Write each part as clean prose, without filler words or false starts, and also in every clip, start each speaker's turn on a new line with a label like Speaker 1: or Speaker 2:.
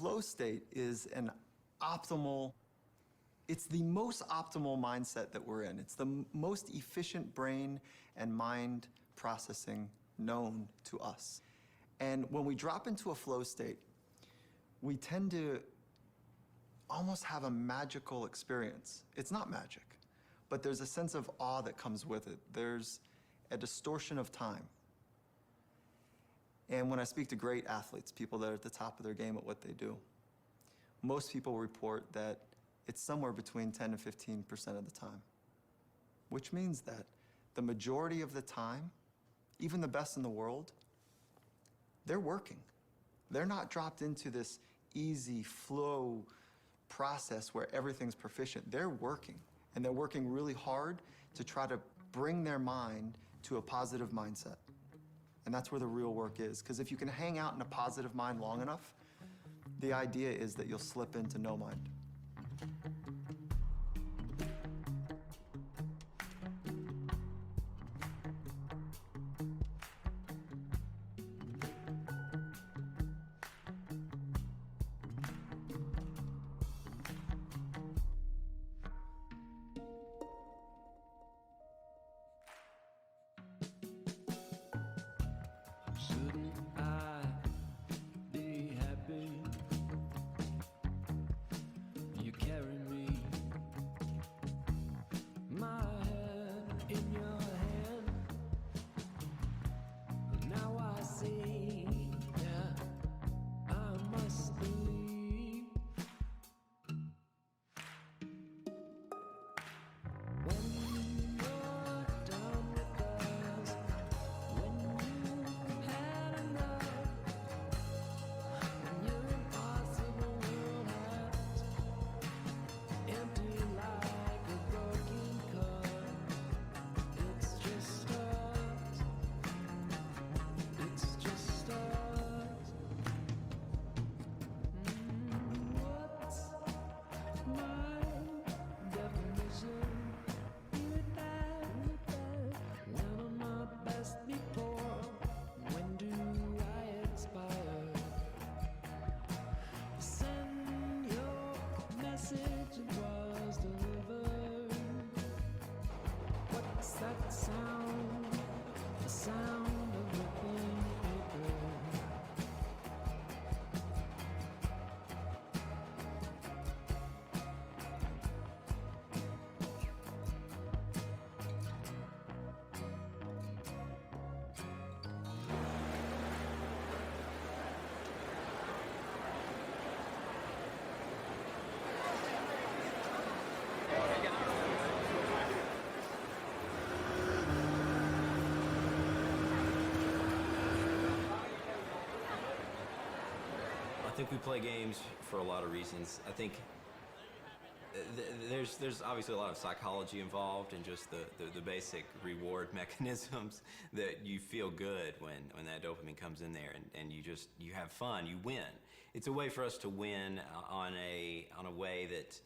Speaker 1: flow state is it's the most optimal mindset that we're in. It's the most efficient brain and mind processing known to us. And when we drop into a flow state, we tend to almost have a magical experience. It's not magic, but there's a sense of awe that comes with it. There's a distortion of time. And when I speak to great athletes, people that are at the top of their game at what they do, most people report that it's somewhere between 10 and 15% of the time, which means that the majority of the time, even the best in the world, they're working. They're not dropped into this easy flow process where everything's proficient. They're working, and they're working really hard to try to bring their mind to a positive mindset. And that's where the real work is, because if you can hang out in a positive mind long enough, the idea is that you'll slip into no mind.
Speaker 2: Shouldn't I be happy? You carry me, my head in your hand. Now I see, yeah, I must believe. When you're done with us, when you've had enough, when your impossible world has empty like a broken cup, it's just us, it's just us. What's my definition? With that, none of my best before. When do I expire? Send your message, it was delivered. What's that sound? The sound of rippling paper.
Speaker 3: I think we play games for a lot of reasons. I think there's obviously a lot of psychology involved and just the basic reward mechanisms that you feel good when that dopamine comes in there and you have fun, you win. It's a way for us to win on a way that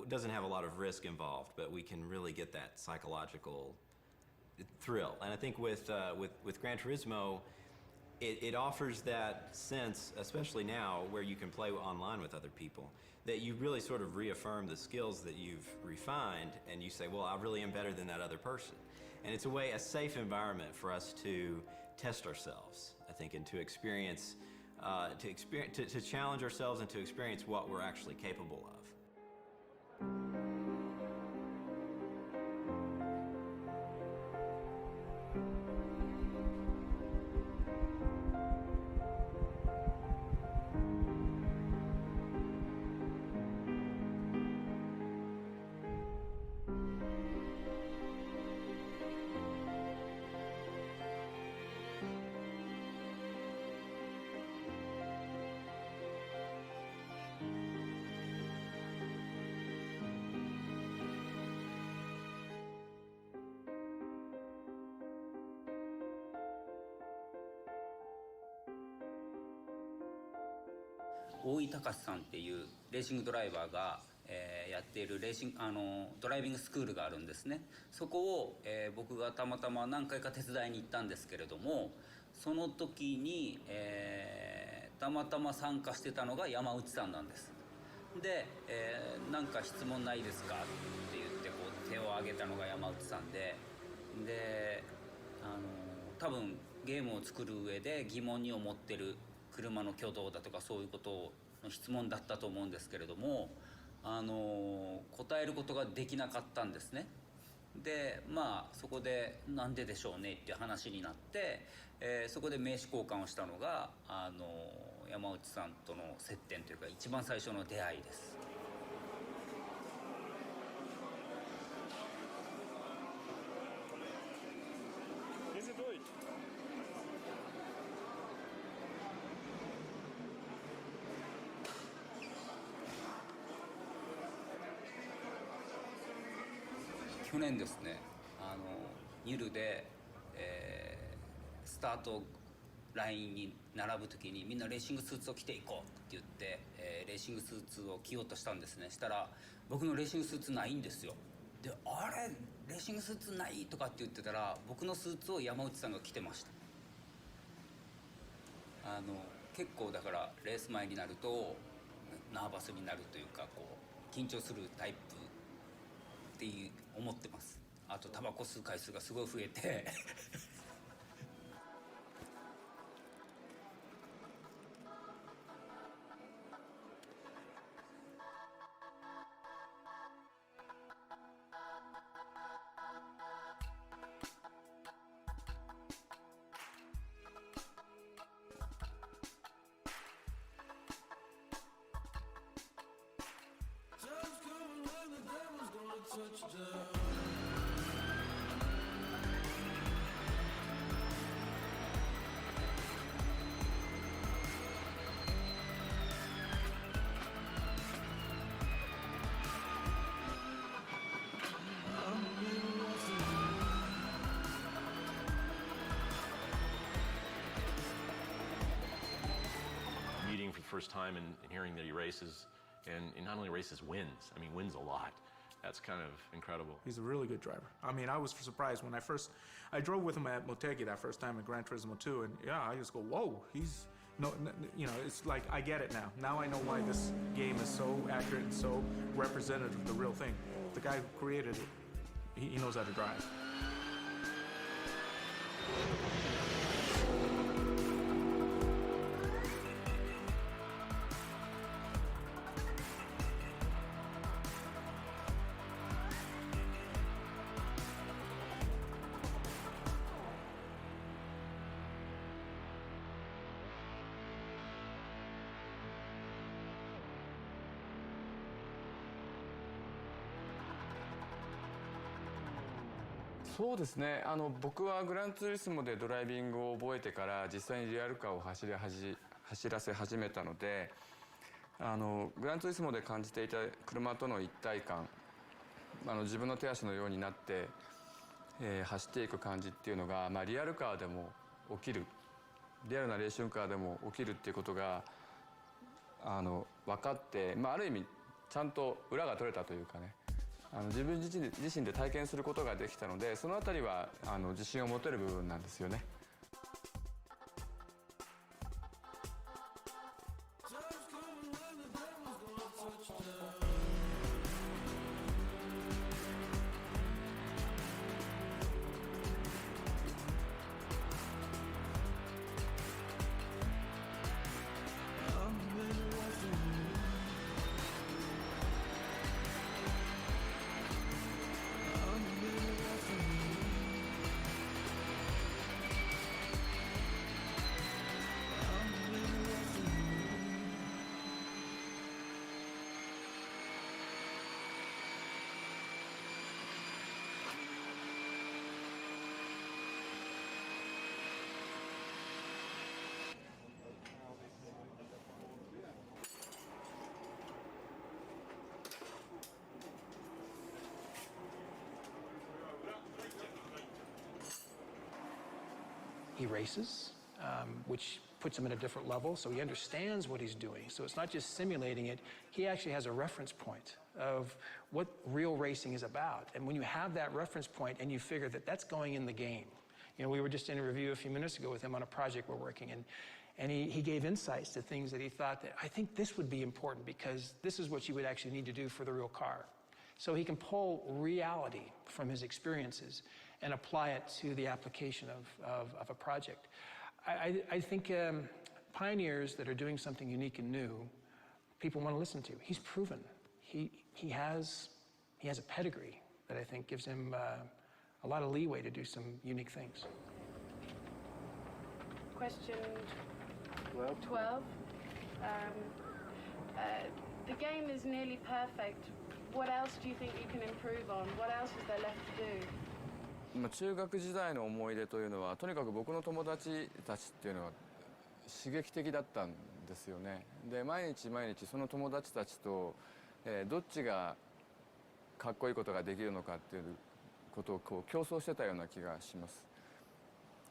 Speaker 3: doesn't have a lot of risk involved, but we can really get that psychological thrill. And I think with Gran Turismo, it offers that sense, especially now where you can play online with other people, that you really sort of reaffirm the skills that you've refined and you say, well, I really am better than that other person. And it's a safe environment for us to test ourselves, I think, and to experience, to challenge ourselves and to experience what we're actually capable of.
Speaker 4: 大井隆さんっていうレーシングドライバーが、やっているドライビングスクールがあるんですね。そこを、僕がたまたま何回か手伝いに行ったんですけれども、その時に、たまたま参加してたのが山内さんなんです。で、なんか質問ないですかって言ってこう手を挙げたのが山内さんで、多分ゲームを作る上で疑問に思ってる車の挙動だとかそういうことの質問だったと思うんですけれども、答えることができなかったんですね。でまあそこでなんででしょうねっていう話になって、そこで名刺交換をしたのが山内さんとの接点というか一番最初の出会いです。去年ですね、ニルで、スタートラインに並ぶ時にみんなレーシングスーツを着ていこうって言って、レーシングスーツを着ようとしたんですね。したら僕のレーシングスーツないんですよ。であれレーシングスーツないとかって言ってたら僕のスーツを山内さんが着てました。結構だからレース前になるとナーバスになるというかこう緊張するタイプって思ってます。あとタバコ吸う回数がすごい増えて
Speaker 5: Meeting for the first time and hearing that he races, and not only races, wins. I mean, wins a lot. That's kind of incredible.
Speaker 6: He's a really good driver. I mean, I was surprised when I drove with him at Motegi that first time at Gran Turismo 2, and yeah, I just go, whoa, he's, it's like, I get it now. Now I know why this game is so accurate and so representative of the real thing. The guy who created it, he knows how to drive.
Speaker 7: そうですね、僕はグランツーリスモでドライビングを覚えてから実際にリアルカーを走らせ始めたので、グランツーリスモで感じていた車との一体感、自分の手足のようになって、走っていく感じっていうのが、リアルカーでも起きる、リアルなレーシングカーでも起きるっていうことが分かって、ある意味ちゃんと裏が取れたというかね、自分自身で体験することができたので、そのあたりは自信を持てる部分なんですよね。
Speaker 8: He races, which puts him at a different level, so he understands what he's doing. So it's not just simulating it, he actually has a reference point of what real racing is about. And when you have that reference point and you figure that that's going in the game. We were just in a review a few minutes ago with him on a project we're working, And he gave insights to things that he thought that, I think this would be important because this is what you would actually need to do for the real car. So he can pull reality from his experiences and apply it to the application of a project. I think pioneers that are doing something unique and new, people want to listen to. He's proven. He has a pedigree that I think gives him a lot of leeway to do some unique things.
Speaker 9: Question 12. The game is nearly perfect. What else do you think you can improve on? What else is there left to do?
Speaker 7: 中学時代の思い出というのはとにかく僕の友達たちっていうのは刺激的だったんですよね。で毎日毎日その友達たちと、どっちがかっこいいことができるのかっていうことをこう競争してたような気がします。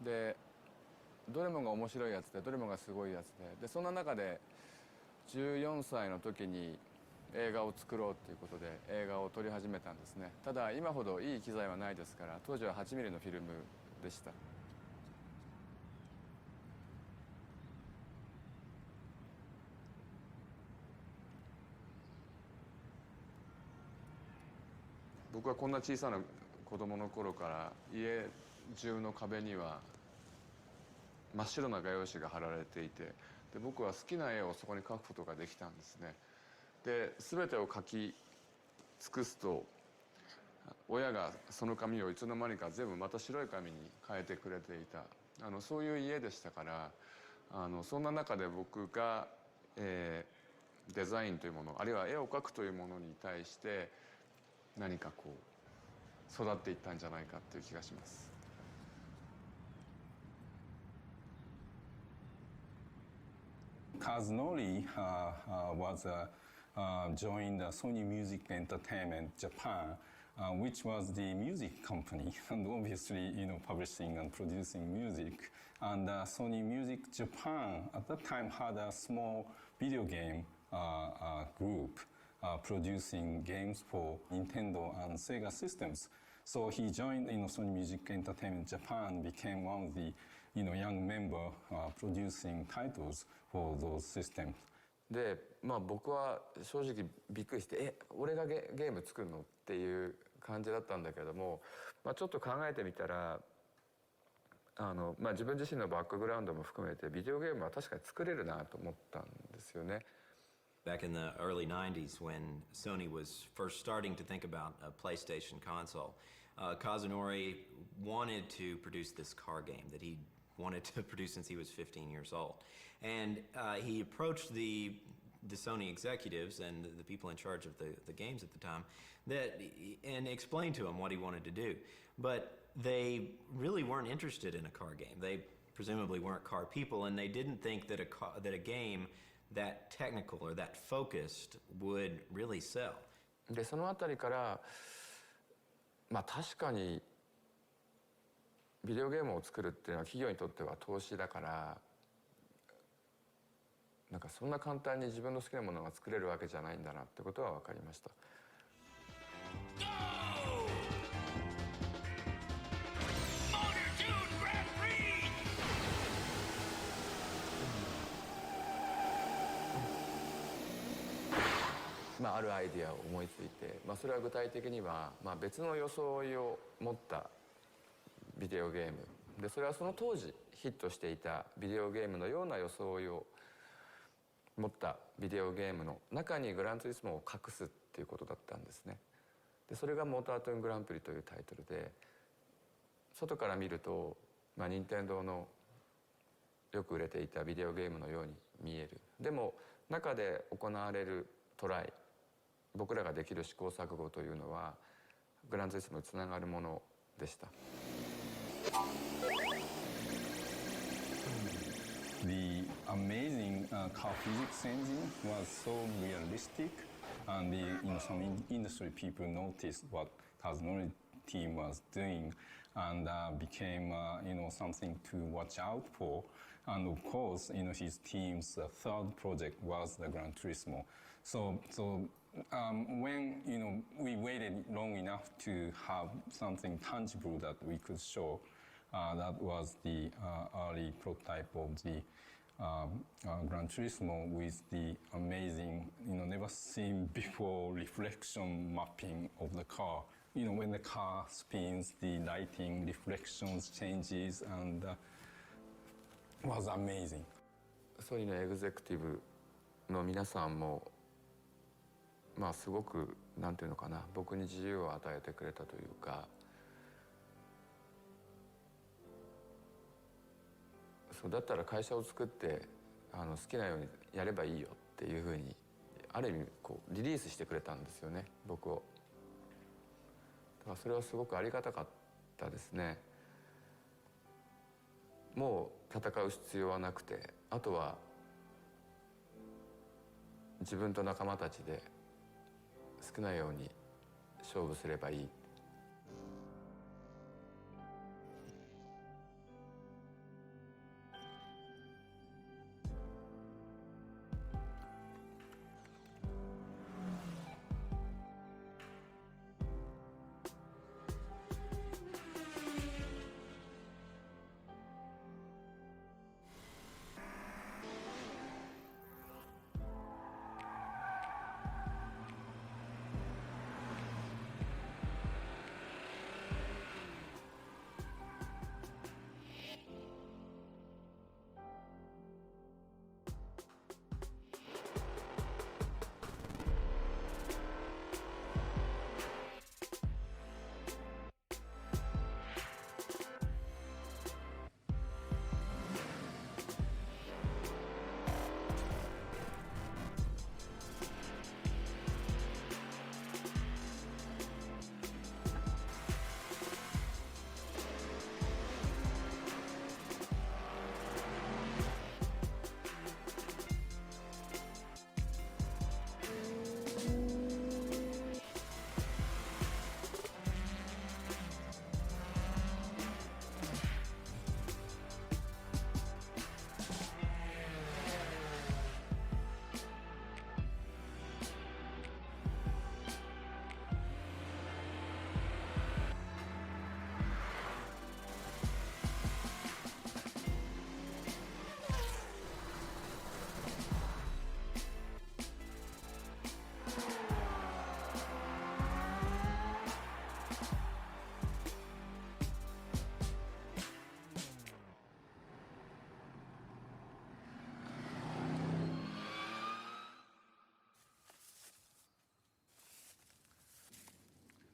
Speaker 7: でどれもが面白いやつでどれもがすごいやつでそんな中で14歳の時に映画を作ろうということで映画を撮り始めたんですね。ただ今ほどいい機材はないですから当時は8ミリのフィルムでした。僕はこんな小さな子供の頃から家中の壁には真っ白な画用紙が貼られていてで僕は好きな絵をそこに描くことができたんですね。で全てを描き尽くすと親がその紙をいつの間にか全部また白い紙に変えてくれていたそういう家でしたからそんな中で僕が、デザインというものあるいは絵を描くというものに対して何かこう育っていったんじゃないかっていう気がします。
Speaker 10: Kazunori was joined Sony Music Entertainment Japan, which was the music company, and obviously, publishing and producing music. And Sony Music Japan at that time had a small video game group producing games for Nintendo and Sega systems. So he joined Sony Music Entertainment Japan and became one of the young member producing titles for those systems.
Speaker 7: で僕は正直びっくりして俺がゲーム作るのっていう感じだったんだけども、ちょっと考えてみたら自分自身のバックグラウンドも含めてビデオゲームは確かに作れるなと思ったんですよね。
Speaker 3: Back in the early 90s, when Sony was first starting to think about a PlayStation console, Kazunori wanted to produce this car game that he wanted to produce since he was 15 years old. And he approached the Sony executives and the people in charge of the games at the time and explained to them what he wanted to do. But they really weren't interested in a car game. They presumably weren't car people, and they didn't think that a game that technical or that focused would really sell.
Speaker 7: でそのあたりから確かにビデオゲームを作るっていうのは企業にとっては投資だからそんな簡単に自分の好きなものが作れるわけじゃないんだなってことは分かりました。あるアイディアを思いついて、それは具体的には、別の装いを持ったビデオゲームでそれはその当時ヒットしていたビデオゲームのような装いを持ったビデオゲームの中にグランツーリスモを隠すっていうことだったんですね。でそれがモータートゥーングランプリというタイトルで外から見ると、任天堂のよく売れていたビデオゲームのように見える。でも中で行われるトライ僕らができる試行錯誤というのはグランツーリスモにつながるものでした。
Speaker 10: The amazing car physics engine was so realistic, and some industry people noticed what Kazunori team was doing, and became something to watch out for. And of course, his team's third project was the Gran Turismo. So when we waited long enough to have something tangible that we could show, that was the early prototype of the Gran Turismo with the amazing, never seen before reflection mapping of the car. When the car spins, the lighting, reflections changes, and was amazing.
Speaker 7: ソニーのエグゼクティブの皆さんもすごくなんていうのかな、僕に自由を与えてくれたというか、そうだったら会社を作って好きなようにやればいいよっていうふうにある意味リリースしてくれたんですよね、僕を。だからそれはすごくありがたかったですね。もう戦う必要はなくて、あとは自分と仲間たちで好きなように勝負すればいい。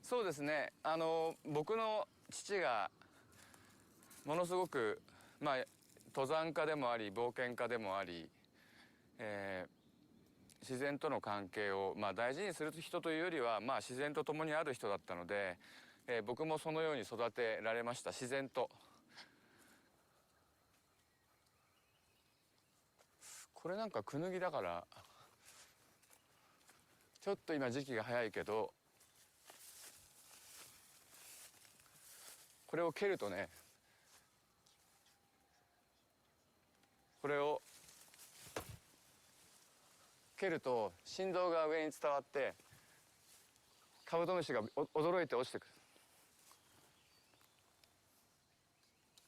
Speaker 7: そうですね、僕の父がものすごく、登山家でもあり冒険家でもあり、自然との関係を、大事にする人というよりは、自然と共にある人だったので、僕もそのように育てられました、自然と。これなんかクヌギだからちょっと今時期が早いけど、これを蹴るとね、これを蹴ると振動が上に伝わってカブトムシが驚いて落ちてくる。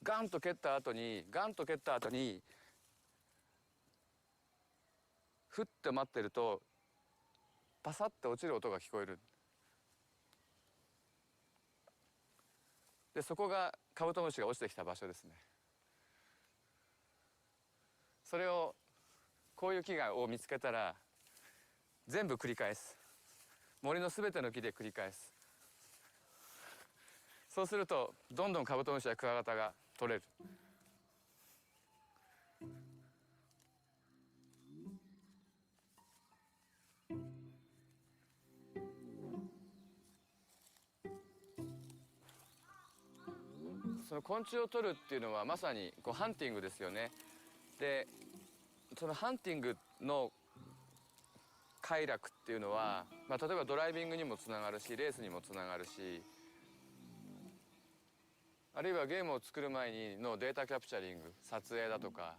Speaker 7: ガンと蹴った後にふって待ってるとパサッて落ちる音が聞こえる。でそこがカブトムシが落ちてきた場所ですね。それをこういう木を見つけたら全部繰り返す。森のすべての木で繰り返す。そうするとどんどんカブトムシやクワガタが取れる。その昆虫を取るっていうのはまさにハンティングですよね。でそのハンティングの快楽っていうのは、例えばドライビングにもつながるしレースにもつながるし、あるいはゲームを作る前にのデータキャプチャリング、撮影だとか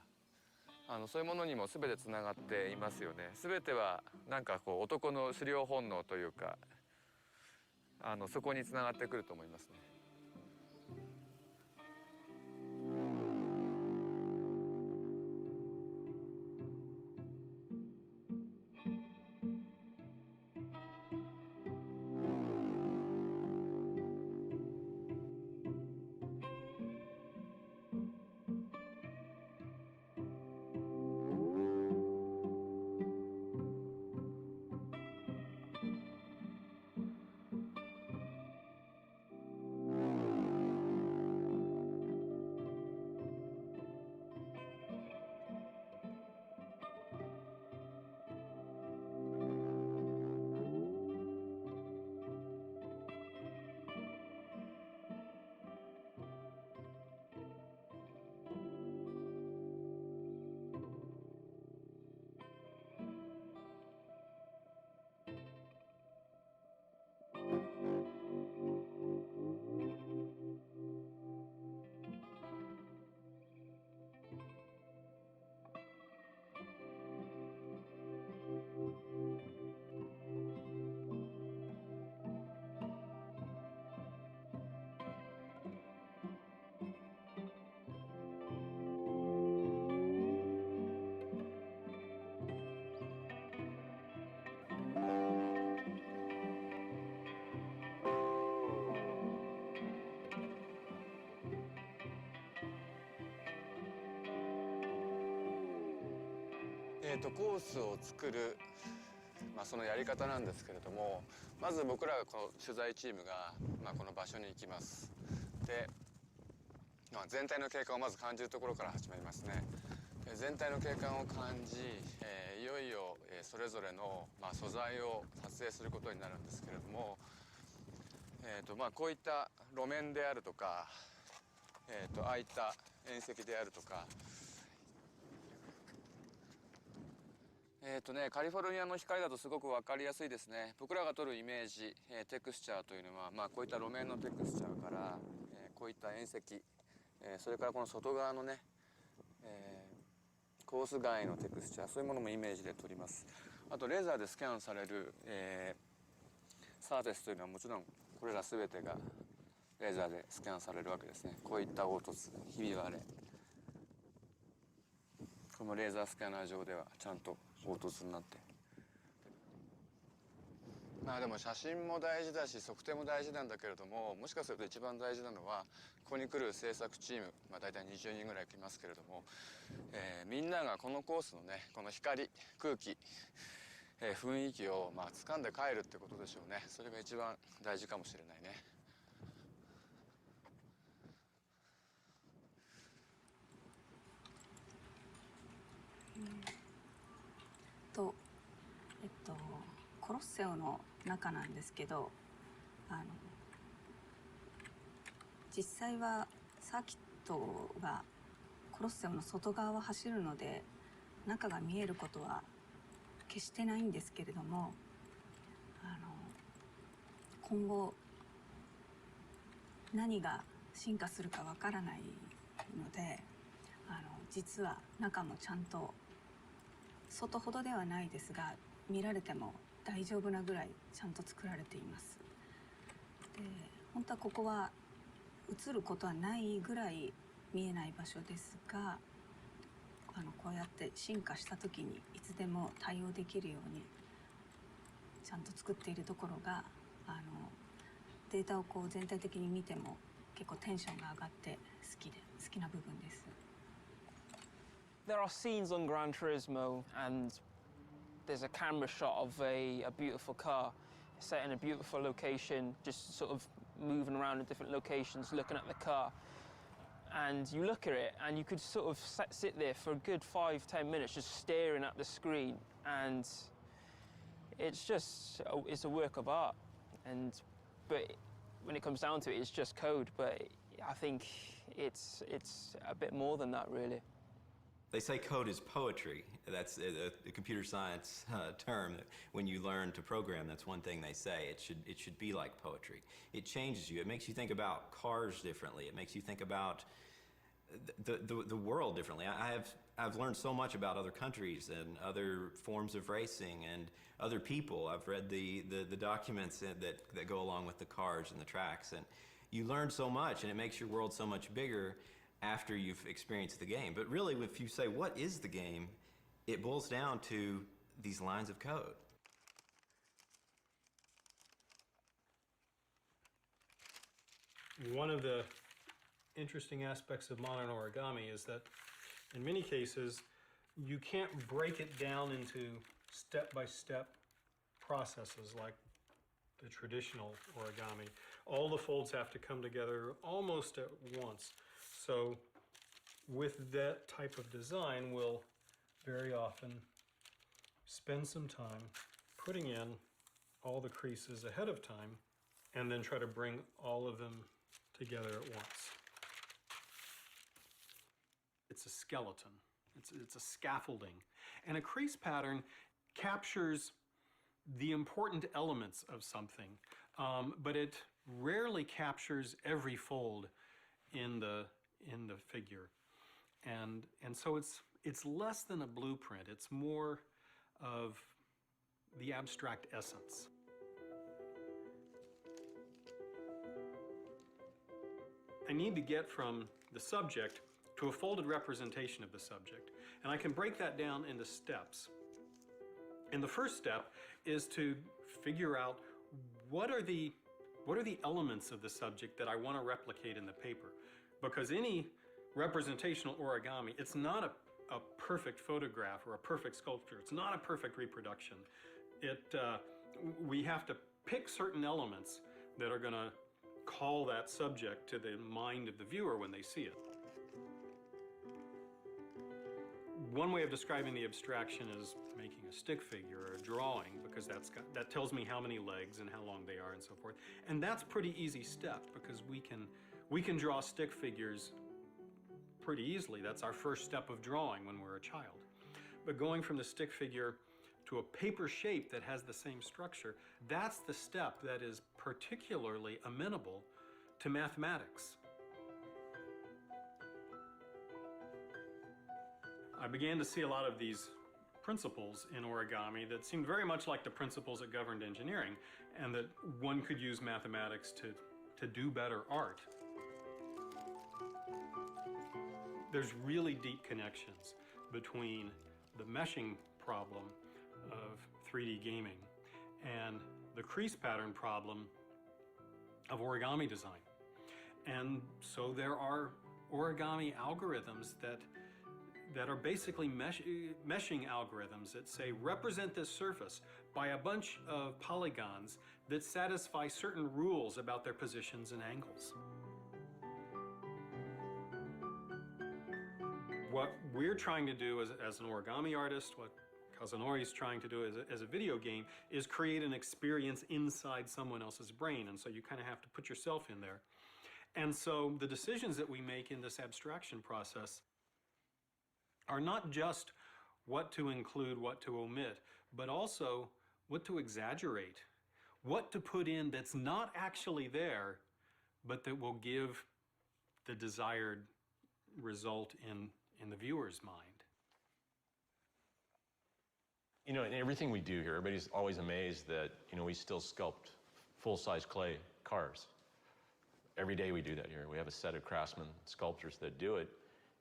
Speaker 7: そういうものにも全てつながっていますよね。全てはなんか男の狩猟本能というかそこにつながってくると思いますね。コースを作る、そのやり方なんですけれども、まず僕らがこの取材チームが、この場所に行きます。で、全体の景観をまず感じるところから始まりますね。全体の景観を感じ、いよいよそれぞれの、素材を撮影することになるんですけれども、こういった路面であるとか、ああいった縁石であるとか、カリフォルニアの光だとすごく分かりやすいですね。僕らが撮るイメージ、テクスチャーというのは、こういった路面のテクスチャーから、こういった縁石、それからこの外側のね、コース外のテクスチャー、そういうものもイメージで撮ります。あとレーザーでスキャンされる、サーフェスというのはもちろんこれら全てがレーザーでスキャンされるわけですね。こういった凹凸、ひび割れ、このレーザースキャナー上ではちゃんと凹凸になって、でも写真も大事だし測定も大事なんだけれども、もしかすると一番大事なのはここに来る制作チーム、大体20人ぐらい来ますけれども、みんながこのコースのね、この光、空気、雰囲気を掴んで帰るってことでしょうね。それが一番大事かもしれないね。
Speaker 11: コロッセオの中なんですけど、実際はサーキットがコロッセオの外側を走るので中が見えることは決してないんですけれども、今後何が進化するかわからないので、実は中もちゃんと外ほどではないですが見られても大丈夫なぐらいちゃんと作られています。で、本当はここは映ることはないぐらい見えない場所ですが、こうやって進化した時にいつでも対応できるようにちゃんと作っているところが、データをこう全体的に見ても結構テンションが上がって好きな部分です。
Speaker 2: There are scenes on Gran Turismo, and there's a camera shot of a beautiful car set in a beautiful location, just sort of moving around in different locations, looking at the car. And you look at it, and you could sort of sit there for a good 5-10 minutes just staring at the screen, and it's a work of art. But when it comes down to it, it's just code. But I think it's a bit more than that, really.
Speaker 3: They say code is poetry. That's a computer science term. When you learn to program, that's one thing they say. It should be like poetry. It changes you. It makes you think about cars differently. It makes you think about the world differently. I've learned so much about other countries and other forms of racing and other people. I've read the documents that go along with the cars and the tracks, and you learn so much, and it makes your world so much bigger after you've experienced the game. But really, if you say, what is the game, it boils down to these lines of code.
Speaker 12: One of the interesting aspects of modern origami is that in many cases, you can't break it down into step-by-step processes like the traditional origami. All the folds have to come together almost at once. So with that type of design, we'll very often spend some time putting in all the creases ahead of time and then try to bring all of them together at once. It's a skeleton. It's a scaffolding. And a crease pattern captures the important elements of something, but it rarely captures every fold in the figure. And so it's less than a blueprint. It's more of the abstract essence. I need to get from the subject to a folded representation of the subject. And I can break that down into steps. And the first step is to figure out what are the elements of the subject that I want to replicate in the paper. Because any representational origami, it's not a perfect photograph or a perfect sculpture. It's not a perfect reproduction. We have to pick certain elements that are going to call that subject to the mind of the viewer when they see it. One way of describing the abstraction is making a stick figure or a drawing, because that tells me how many legs and how long they are and so forth. And that's a pretty easy step, because we can draw stick figures pretty easily. That's our first step of drawing when we're a child. But going from the stick figure to a paper shape that has the same structure, that's the step that is particularly amenable to mathematics. I began to see a lot of these principles in origami that seemed very much like the principles that governed engineering, and that one could use mathematics to do better art. There's really deep connections between the meshing problem of 3D gaming and the crease pattern problem of origami design. And so there are origami algorithms that are basically meshing algorithms that say represent this surface by a bunch of polygons that satisfy certain rules about their positions and angles. What we're trying to do as an origami artist, what Kazunori's trying to do as a video game, is create an experience inside someone else's brain, and so you kind of have to put yourself in there. And so the decisions that we make in this abstraction process are not just what to include, what to omit, but also what to exaggerate, what to put in that's not actually there, but that will give the desired result in the viewer's mind.
Speaker 5: You know, in everything we do here, everybody's always amazed that, you know, we still sculpt full-size clay cars. Every day we do that here. We have a set of craftsmen, sculptors that do it,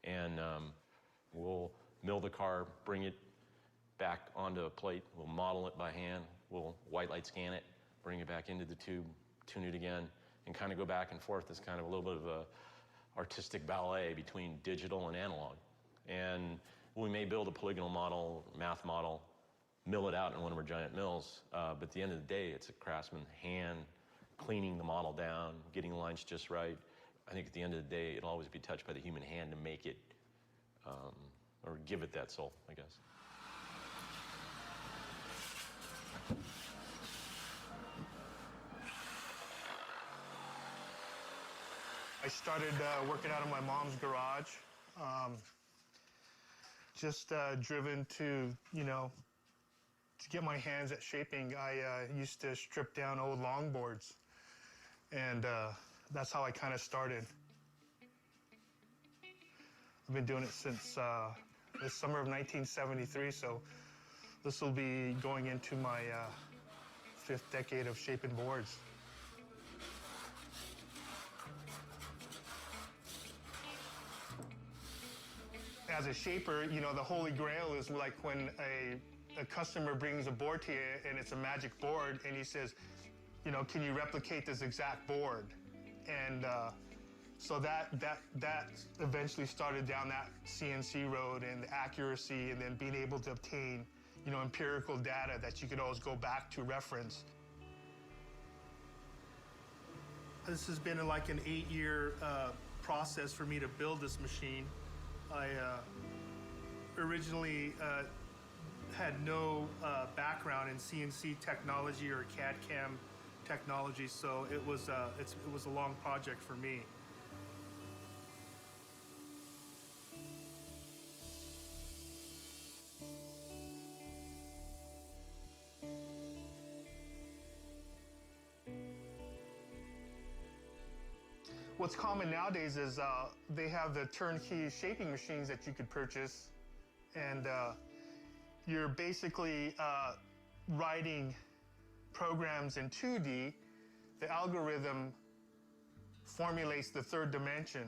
Speaker 5: and we'll mill the car, bring it back onto a plate, we'll model it by hand, we'll white light scan it, bring it back into the tube, tune it again, and kind of go back and forth. It's kind of a little bit of a artistic ballet between digital and analog. And we may build a polygonal model, math model, mill it out in one of our giant mills, but at the end of the day, it's a craftsman hand cleaning the model down, getting the lines just right. I think at the end of the day, it'll always be touched by the human hand to make it, or give it that soul, I guess.
Speaker 13: I started working out of my mom's garage, just driven to, you know, to get my hands at shaping. I used to strip down old longboards, and that's how I kind of started. I've been doing it since the summer of 1973, so this will be going into my 5th decade of shaping boards. As a shaper, you know, the holy grail is like when a customer brings a board to you and it's a magic board, and he says, you know, can you replicate this exact board? And so that eventually started down that CNC road, and the accuracy, and then being able to obtain, you know, empirical data that you could always go back to reference. This has been like an 8-year process for me to build this machine. I originally had no background in CNC technology or CAD/CAM technology, so it was a long project for me. What's common nowadays is they have the turnkey shaping machines that you could purchase, and you're basically writing programs in 2D. The algorithm formulates the 3rd dimension.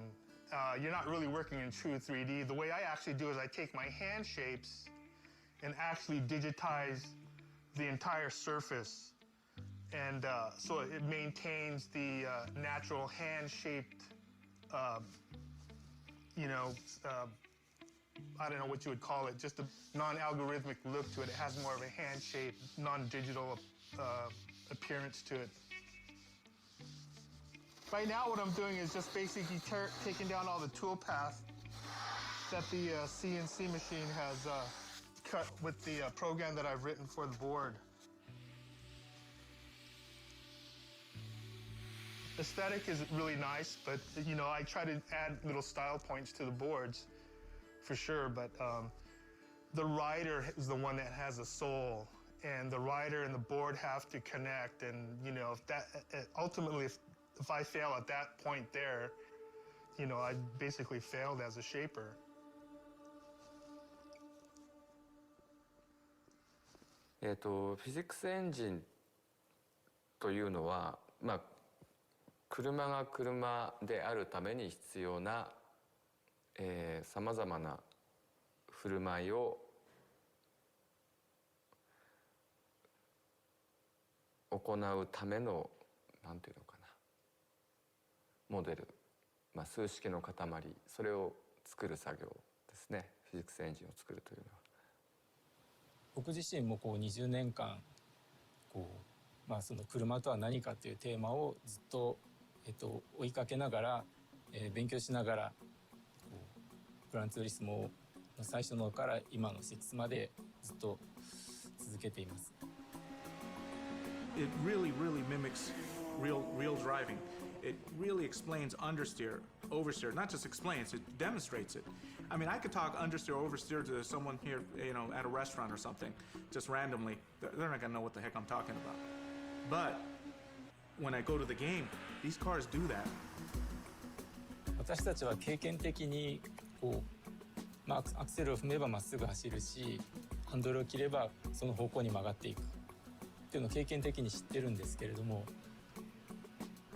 Speaker 13: You're not really working in true 3D. The way I actually do is I take my hand shapes and actually digitize the entire surface. And so it maintains the natural hand-shaped, you know, I don't know what you would call it, just a non-algorithmic look to it. It has more of a hand-shaped, non-digital appearance to it. Right now what I'm doing is just basically taking down all the tool path that the CNC machine has cut with the program that I've written for the board. Aesthetic is really nice, but you know, I try to add little style points to the boards for sure, but the rider is the one that has a soul, and the rider and the board have to connect, and you know, if that ultimately if I fail at that point there, you know, I basically failed as a shaper.
Speaker 7: フィジックスエンジンというのは、まあ、車が車であるために必要なさまざまな振る舞いを行うためのなんていうのかなモデル、まあ、数式の塊、それを作る作業ですね。フィジックスエンジンを作るというのは。
Speaker 14: 僕自身もこう20年間こう、まあ、その車とは何かというテーマをずっと、追いかけながら、勉強しながらグランツーリスモの最初のから今の6までずっと続けています。
Speaker 6: It really mimics real driving. It really explains understeer, oversteer. Not just explains, it demonstrates it. I mean, I could talk understeer, oversteer to someone here, you know, at a restaurant or something, just randomly. They're not gonna know what the heck I'm talking about. But when I go to the game, these cars do that.
Speaker 14: 私たちは経験的にこう、まあ、アクセルを踏めばまっすぐ走るし、ハンドルを切ればその方向に曲がっていくっていうのを経験的に知ってるんですけれども、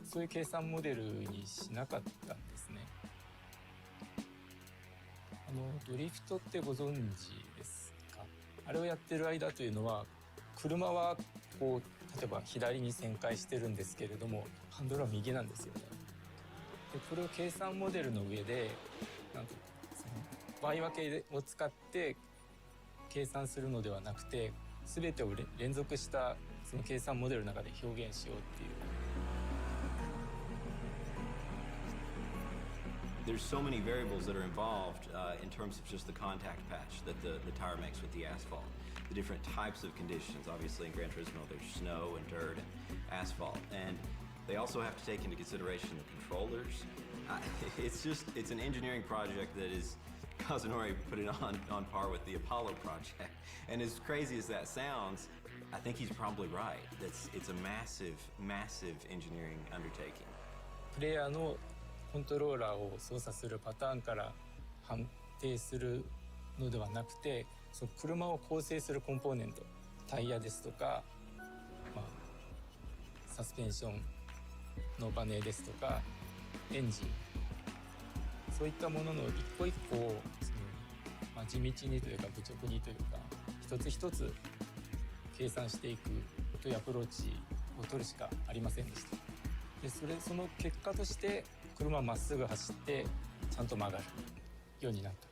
Speaker 14: そういう計算モデルにしなかったんですね。ドリフトってご存知ですか？あれをやってる間というのは、車はこう例えば左に旋回してるんですけれども、ハンドルは右なんですよね。でこれを計算モデルの上でなんとその倍分けを使って計算するのではなくて、全てを連続したその計算モデルの中で表現しようっていう。
Speaker 3: There's so many variables that are involved in terms of just the contact patch that the tire makes with the asphalt. The different types of conditions. Obviously in Gran Turismo there's snow and dirt and asphalt. And they also have to take into consideration the controllers. It's an engineering project that is, Kazunori put it on par with the Apollo project. And as crazy as that sounds, I think he's probably right. It's a massive engineering undertaking.
Speaker 14: プレイヤーのコントローラーを操作するパターンから判定するのではなくて、その車を構成するコンポーネント、タイヤですとか、まあ、サスペンションのバネですとか、エンジン、そういったものの一個一個をまあ、地道にというか愚直にというか、一つ一つ計算していくというアプローチを取るしかありませんでした。でその結果として車はまっすぐ走ってちゃんと曲がるようになった。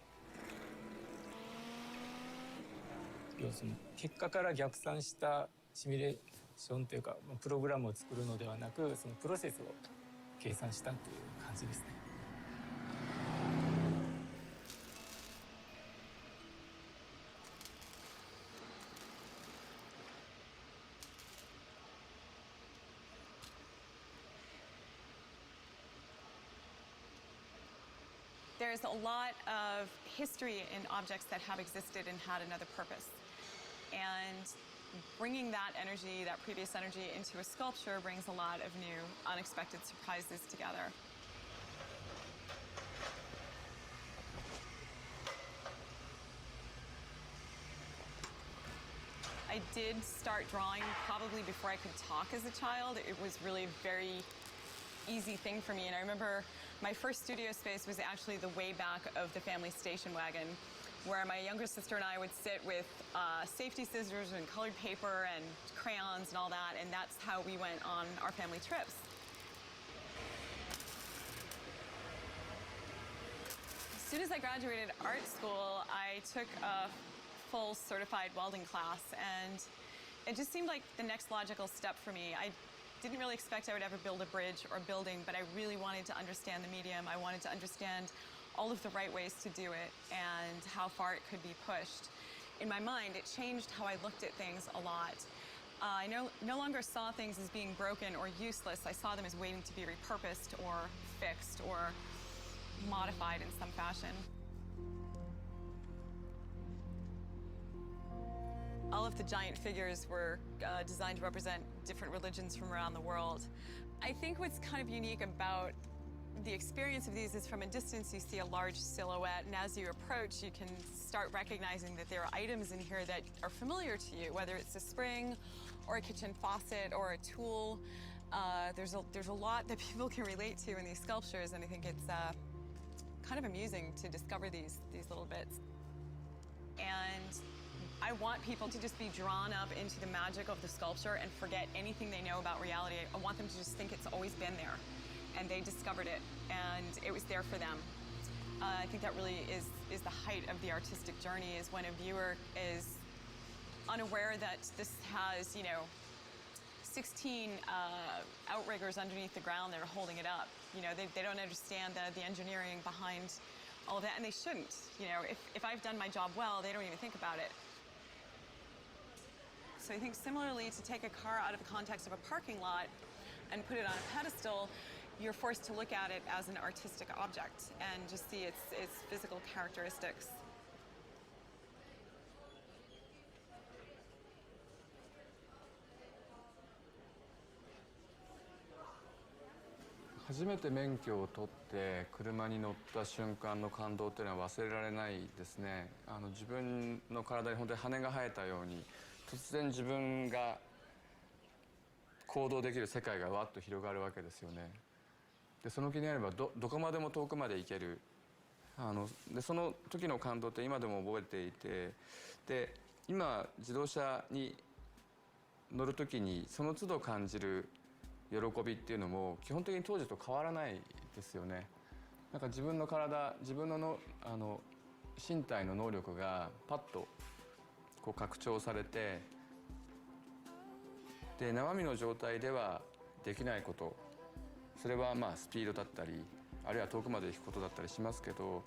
Speaker 14: 要するに結果から逆算したシミュレーションというかプログラムを作るのではなく、そのプロセスを計算したという感じですね。
Speaker 15: There's a lot of history in objects that have existed and had another purpose. And bringing that energy, that previous energy, into a sculpture brings a lot of new, unexpected surprises together. I did start drawing probably before I could talk as a child. It was really a very easy thing for me. And I remember my first studio space was actually the way back of the family station wagon, where my younger sister and I would sit with safety scissors and colored paper and crayons and all that, and that's how we went on our family trips. soon as I graduated art school, I took a full certified welding class, and it just seemed like the next logical step for me. I didn't really expect I would ever build a bridge or a building, but I really wanted to understand the medium. I wanted to understand all of the right ways to do it and how far it could be pushed. In my mind, it changed how I looked at things a lot. I no longer saw things as being broken or useless. I saw them as waiting to be repurposed or fixed or modified in some fashion. All of the giant figures were designed to represent different religions from around the world. I think what's kind of unique about the experience of these is from a distance you see a large silhouette, and as you approach you can start recognizing that there are items in here that are familiar to you, whether it's a spring or a kitchen faucet or a tool. There's a lot that people can relate to in these sculptures, and I think it's kind of amusing to discover these little bits. And I want people to just be drawn up into the magic of the sculpture and forget anything they know about reality. I want them to just think it's always been there, and they discovered it, and it was there for them. I think that really is the height of the artistic journey, is when a viewer is unaware that this has, 16 outriggers underneath the ground that are holding it up. They don't understand the engineering behind all of that, and they shouldn't. If I've done my job well, they don't even think about it. So I think similarly, to take a car out of the context of a parking lot and put it on a pedestal, you're forced to look at it as an artistic object and just see its physical characteristics.
Speaker 7: 初めて免許を取って車に乗った瞬間の感動っていうのは忘れられないですね。自分の体に本当に羽が生えたように、突然自分が行動できる世界がわっと広がるわけですよね。でその気になればどこまでも遠くまで行ける。でその時の感動って今でも覚えていて、で今自動車に乗る時にその都度感じる喜びっていうのも基本的に当時と変わらないですよね。なんか自分の体、自分の身体の能力がパッとこう拡張されて、で生身の状態ではできないこと、それはスピードだったり、あるいは遠くまで行くことだったりしますけど、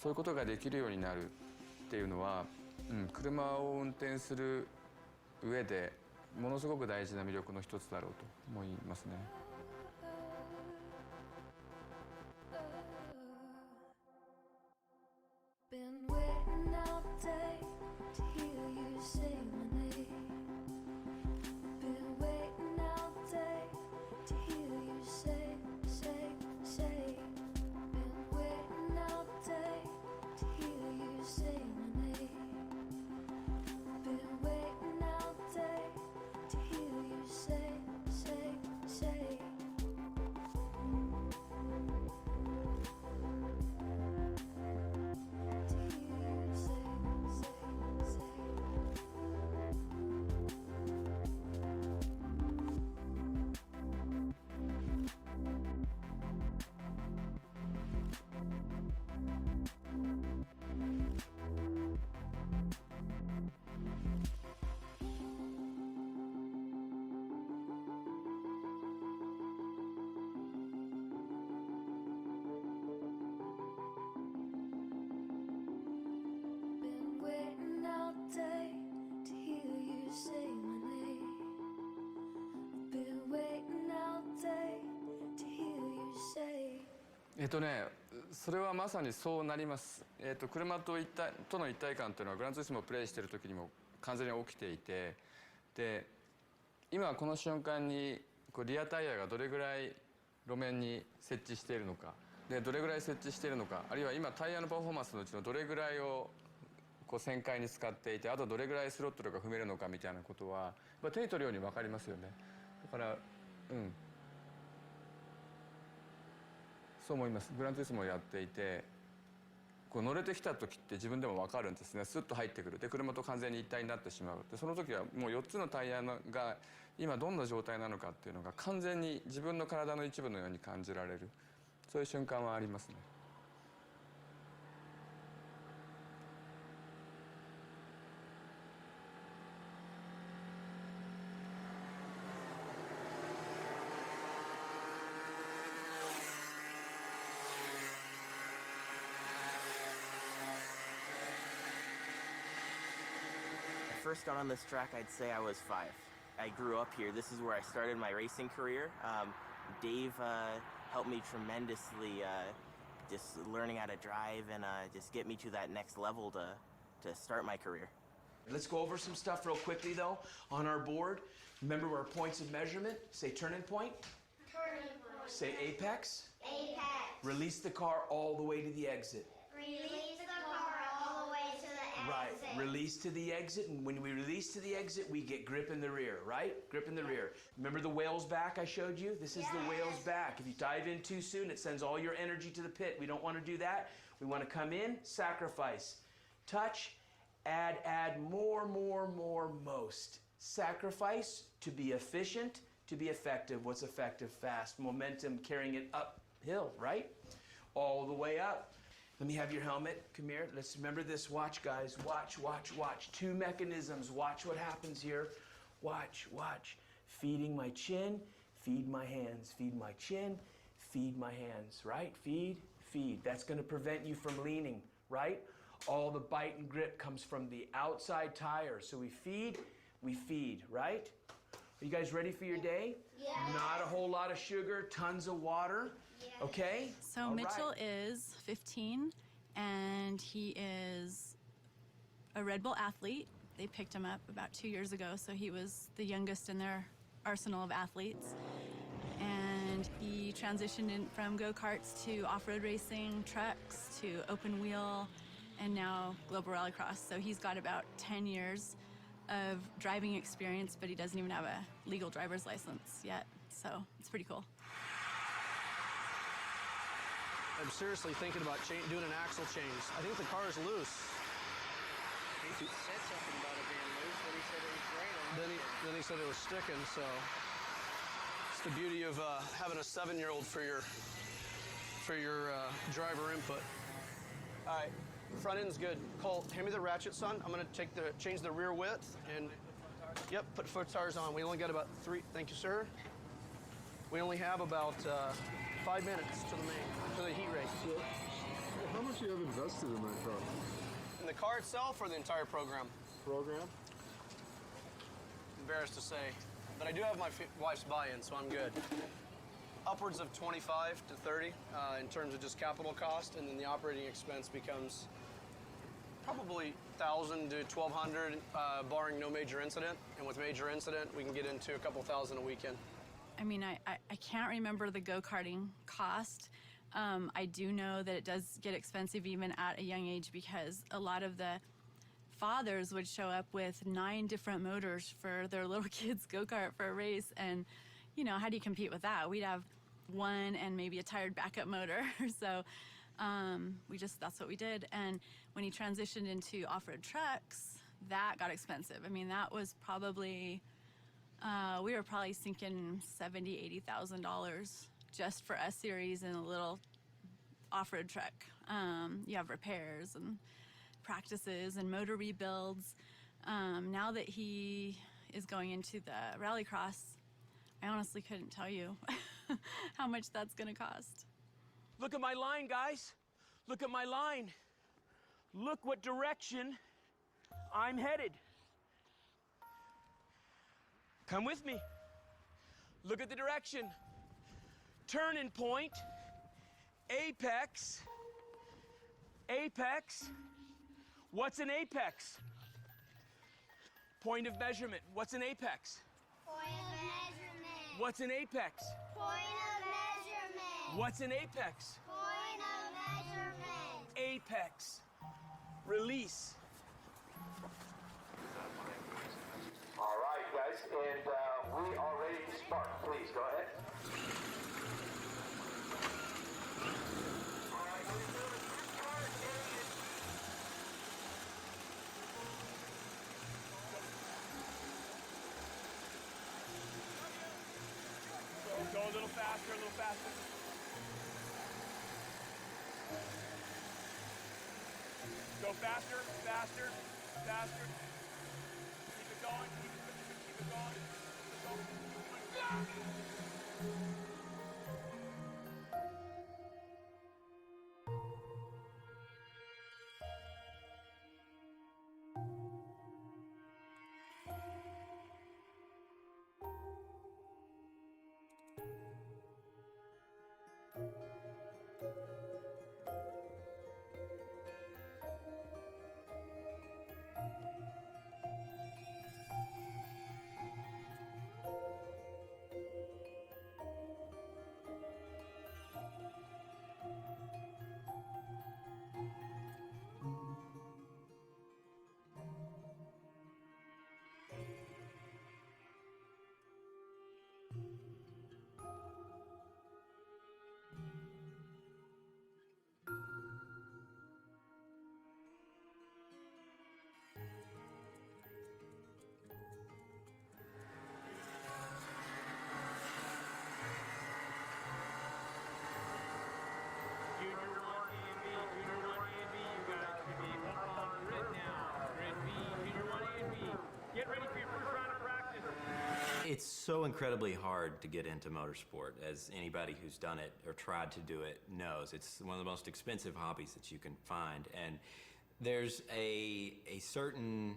Speaker 7: そういうことができるようになるっていうのは、車を運転する上でものすごく大事な魅力の一つだろうと思いますね。それはまさにそうなります。車との一体感というのはグランツーリスモをプレイしている時にも完全に起きていて、で今この瞬間にリアタイヤがどれぐらい路面に設置しているのか、でどれぐらい設置しているのか、あるいは今タイヤのパフォーマンスのうちのどれぐらいを旋回に使っていて、あとどれぐらいスロットルが踏めるのかみたいなことは手に取るように分かりますよね。だからそう思います。グランツーリスモをやっていて乗れてきた時って自分でも分かるんですね。スッと入ってくる。で車と完全に一体になってしまう。でその時はもう4つのタイヤが今どんな状態なのかっていうのが完全に自分の体の一部のように感じられる、そういう瞬間はありますね。
Speaker 16: first got on this track, I'd say I was 5. I grew up here. This is where I started my racing career. Dave helped me tremendously, just learning how to drive and just get me to that next level to start my career.
Speaker 17: Let's go over some stuff real quickly though. On our board, remember our points of measurement. Say turning point.
Speaker 18: Turning point.
Speaker 17: Say apex.
Speaker 18: Apex.
Speaker 17: Release the car all the way to the exit.
Speaker 18: Release the car all the way to the
Speaker 17: Right.
Speaker 18: exit.
Speaker 17: Release to the exit, and when we release to the exit, we get grip in the rear, right? Grip in the rear. Remember the whale's back I showed you? This is the whale's back. If you dive in too soon, it sends all your energy to the pit. We don't want to do that. We want to come in, sacrifice, touch, add, more, most. Sacrifice to be efficient, to be effective. What's effective? Fast. Momentum, carrying it uphill, right? All the way up. Let me have your helmet. Come here. Let's remember this. Watch, guys. Watch, watch, watch. 2 mechanisms. Watch what happens here. Watch, watch. Feeding my chin, feed my hands. Feed my chin, feed my hands, right? Feed, feed. That's going to prevent you from leaning, right? All the bite and grip comes from the outside tire. So we feed, right? Are you guys ready for your day?
Speaker 18: Yes.
Speaker 17: Not a whole lot of sugar, tons of water.
Speaker 18: Yes.
Speaker 17: Okay?
Speaker 19: So
Speaker 17: All
Speaker 19: Mitchell
Speaker 17: right.
Speaker 19: is 15, and he is a Red Bull athlete. They picked him up about 2 years ago, so he was the youngest in their arsenal of athletes. And he transitioned in from go-karts to off-road racing, trucks, to open wheel, and now global rallycross. So he's got about 10 years of driving experience, but he doesn't even have a legal driver's license yet. So it's pretty cool.
Speaker 20: I'm seriously thinking about doing an axle change. I think the car is loose.
Speaker 21: He said something about it being loose, but he said it was great.
Speaker 20: Then he said it was sticking, so it's the beauty of having a 7-year-old for your driver input. All right, front end's good. Cole, hand me the ratchet, son. I'm gonna change the rear width and yep, put foot tires on. We only got about 3. Thank you, sir. We only have about 5 minutes to the heat race.
Speaker 22: So, how much you have invested in that car?
Speaker 20: In the car itself or the entire program?
Speaker 22: Program?
Speaker 20: Embarrassed to say, but I do have my wife's buy-in, so I'm good. Upwards of 25 to 30 in terms of just capital cost, and then the operating expense becomes probably 1,000 to 1,200, barring no major incident. And with major incident, we can get into a couple thousand a weekend.
Speaker 19: I mean, I can't remember the go-karting cost. I do know that it does get expensive even at a young age because a lot of the fathers would show up with 9 different motors for their little kids' go-kart for a race. And, you know, how do you compete with that? We'd have 1 and maybe a tired backup motor. So that's what we did. And when he transitioned into off-road trucks, that got expensive. I mean, that was probably... we were probably sinking $70,000, $80,000 just for S-Series and a little off-road truck. You have repairs and practices and motor rebuilds. Now that he is going into the rallycross, I honestly couldn't tell you how much that's going to cost.
Speaker 17: Look at my line, guys. Look at my line. Look what direction I'm headed. Come with me. Look at the direction. Turning point, apex, apex. What's an apex? Point of measurement. What's an apex?
Speaker 18: Point of measurement.
Speaker 17: What's an apex?
Speaker 18: Point of measurement.
Speaker 17: What's an apex?
Speaker 18: Point of measurement.
Speaker 17: Apex. Release.
Speaker 23: All right, guys, and we are ready to start. Please go ahead.
Speaker 17: Go a little faster, a little faster. Go faster, faster, faster. Keep it going, keep it going, keep it going.
Speaker 3: It's so incredibly hard to get into motorsport, as anybody who's done it or tried to do it knows. It's one of the most expensive hobbies that you can find, and there's a certain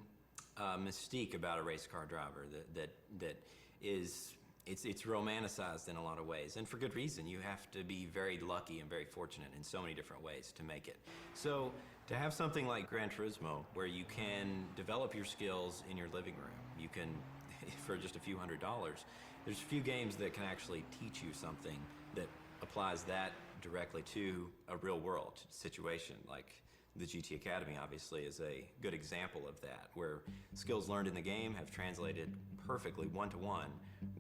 Speaker 3: mystique about a race car driver that is it's romanticized in a lot of ways, and for good reason. You have to be very lucky and very fortunate in so many different ways to make it. So to have something like Gran Turismo, where you can develop your skills in your living room, you can, for just a few $100s, there's a few games that can actually teach you something that applies that directly to a real world situation. Like the GT Academy, obviously, is a good example of that, where skills learned in the game have translated perfectly one-to-one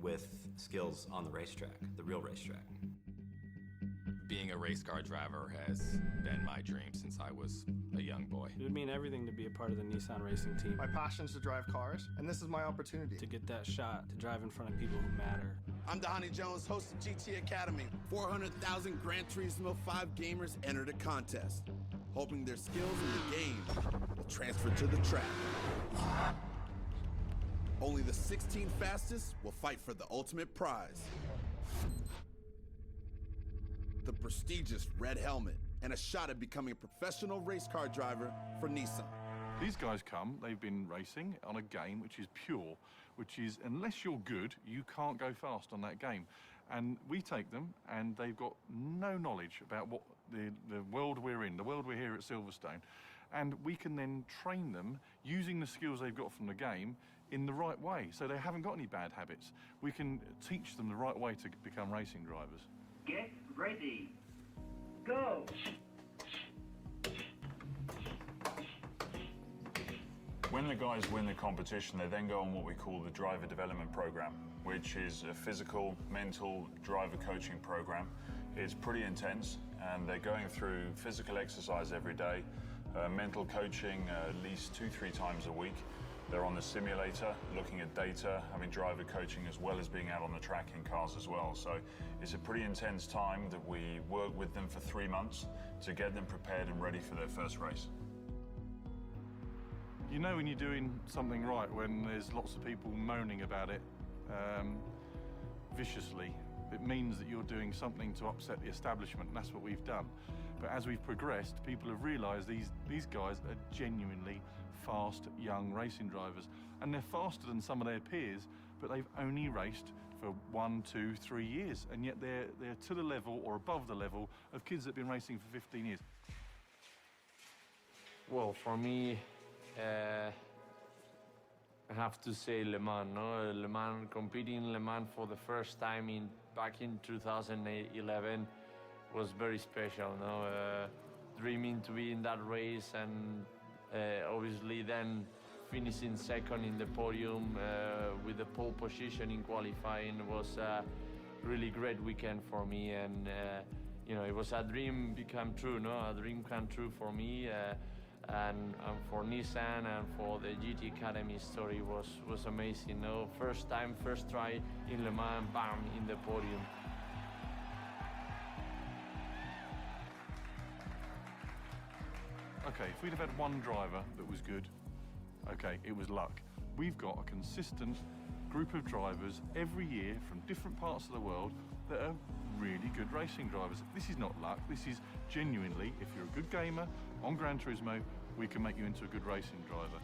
Speaker 3: with skills on the racetrack, the real racetrack.
Speaker 1: Being a race car driver has been my dream since I was a young boy.
Speaker 4: It would mean everything to be a part of the Nissan racing team.
Speaker 8: My passion is to drive cars, and this is my opportunity.
Speaker 4: To get that shot, to drive in front of people who matter.
Speaker 24: I'm Dhani Jones, host of GT Academy. 400,000 Gran Turismo 5 gamers entered a contest, hoping their skills in the game will transfer to the track. Only the 16 fastest will fight for the ultimate prize. The prestigious red helmet and a shot at becoming a professional race car driver for Nissan.
Speaker 25: These guys come, they've been racing on a game which is pure, which is, unless you're good, you can't go fast on that game. And we take them, and they've got no knowledge about what the world we're in, the world we're here at Silverstone. And we can then train them using the skills they've got from the game in the right way, so they haven't got any bad habits. We can teach them the right way to become racing drivers.
Speaker 26: Get ready. Go!
Speaker 27: When the guys win the competition, they then go on what we call the driver development program, which is a physical, mental driver coaching program. It's pretty intense, and they're going through physical exercise every day, mental coaching at least 2-3 times a week. They're on the simulator, looking at data, having driver coaching as well as being out on the track in cars as well. So it's a pretty intense time that we work with them for 3 months to get them prepared and ready for their first race.
Speaker 25: You know when you're doing something right when there's lots of people moaning about it viciously. It means that you're doing something to upset the establishment, and that's what we've done. But as we've progressed, people have realised these guys are genuinely fast, young racing drivers. And they're faster than some of their peers, but they've only raced for 1, 2, 3 years. And yet they're to the level or above the level of kids that have been racing for 15 years.
Speaker 28: Well, for me, I have to say Le Mans, no? Le Mans, competing in Le Mans for the first time back in 2011 was very special, no? Dreaming to be in that race, and obviously then finishing second in the podium with the pole position in qualifying was a really great weekend for me, and you know, it was a dream become true, no? A dream come true for me, and for Nissan, and for the GT Academy story was amazing, no? First time, first try in Le Mans, bam, in the podium.
Speaker 25: Okay, if we'd have had one driver that was good, okay, it was luck. We've got a consistent group of drivers every year from different parts of the world that are really good racing drivers. This is not luck, this is genuinely, if you're a good gamer on Gran Turismo, we can make you into a good racing driver.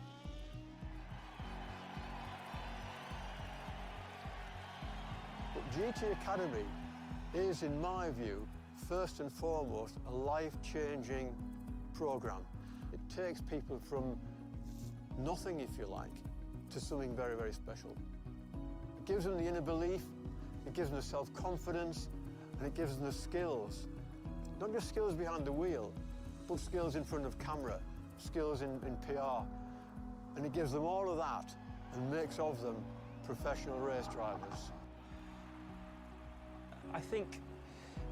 Speaker 29: But GT Academy is, in my view, first and foremost, a life-changing program. It takes people from nothing, if you like, to something very, very special. It gives them the inner belief, it gives them the self-confidence, and it gives them the skills. Not just skills behind the wheel, but skills in front of camera, skills in PR. And it gives them all of that and makes of them professional race drivers.
Speaker 2: I think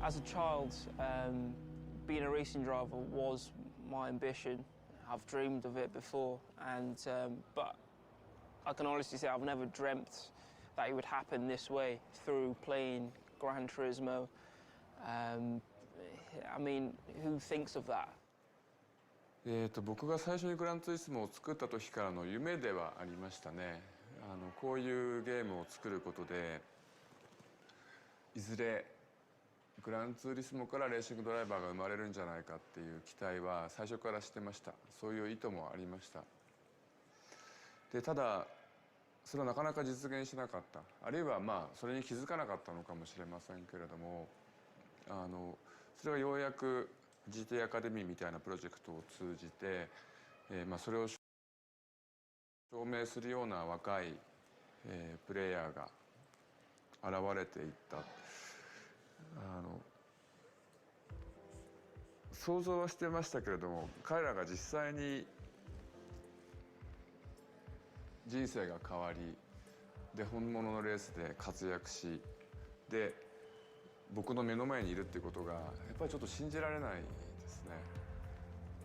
Speaker 2: as a child, being a racing driver was my ambition. I've dreamed of it before, and but I can honestly say I've never dreamt that it would happen this way through playing Gran Turismo. I mean, who thinks of that?
Speaker 7: 僕が最初にグランツーリスモを作った時からの夢ではありましたね。こういうゲームを作ることでいずれグランツーリスモからレーシングドライバーが生まれるんじゃないかっていう期待は最初からしてました。そういう意図もありました。でただそれはなかなか実現しなかった、あるいはそれに気づかなかったのかもしれませんけれども、それはようやく GT アカデミーみたいなプロジェクトを通じて、それを証明するような若い、プレイヤーが現れていった。想像はしてましたけれども、彼らが実際に人生が変わりで本物のレースで活躍しで僕の目の前にいるっていうことがやっぱりちょっと信じられないですね。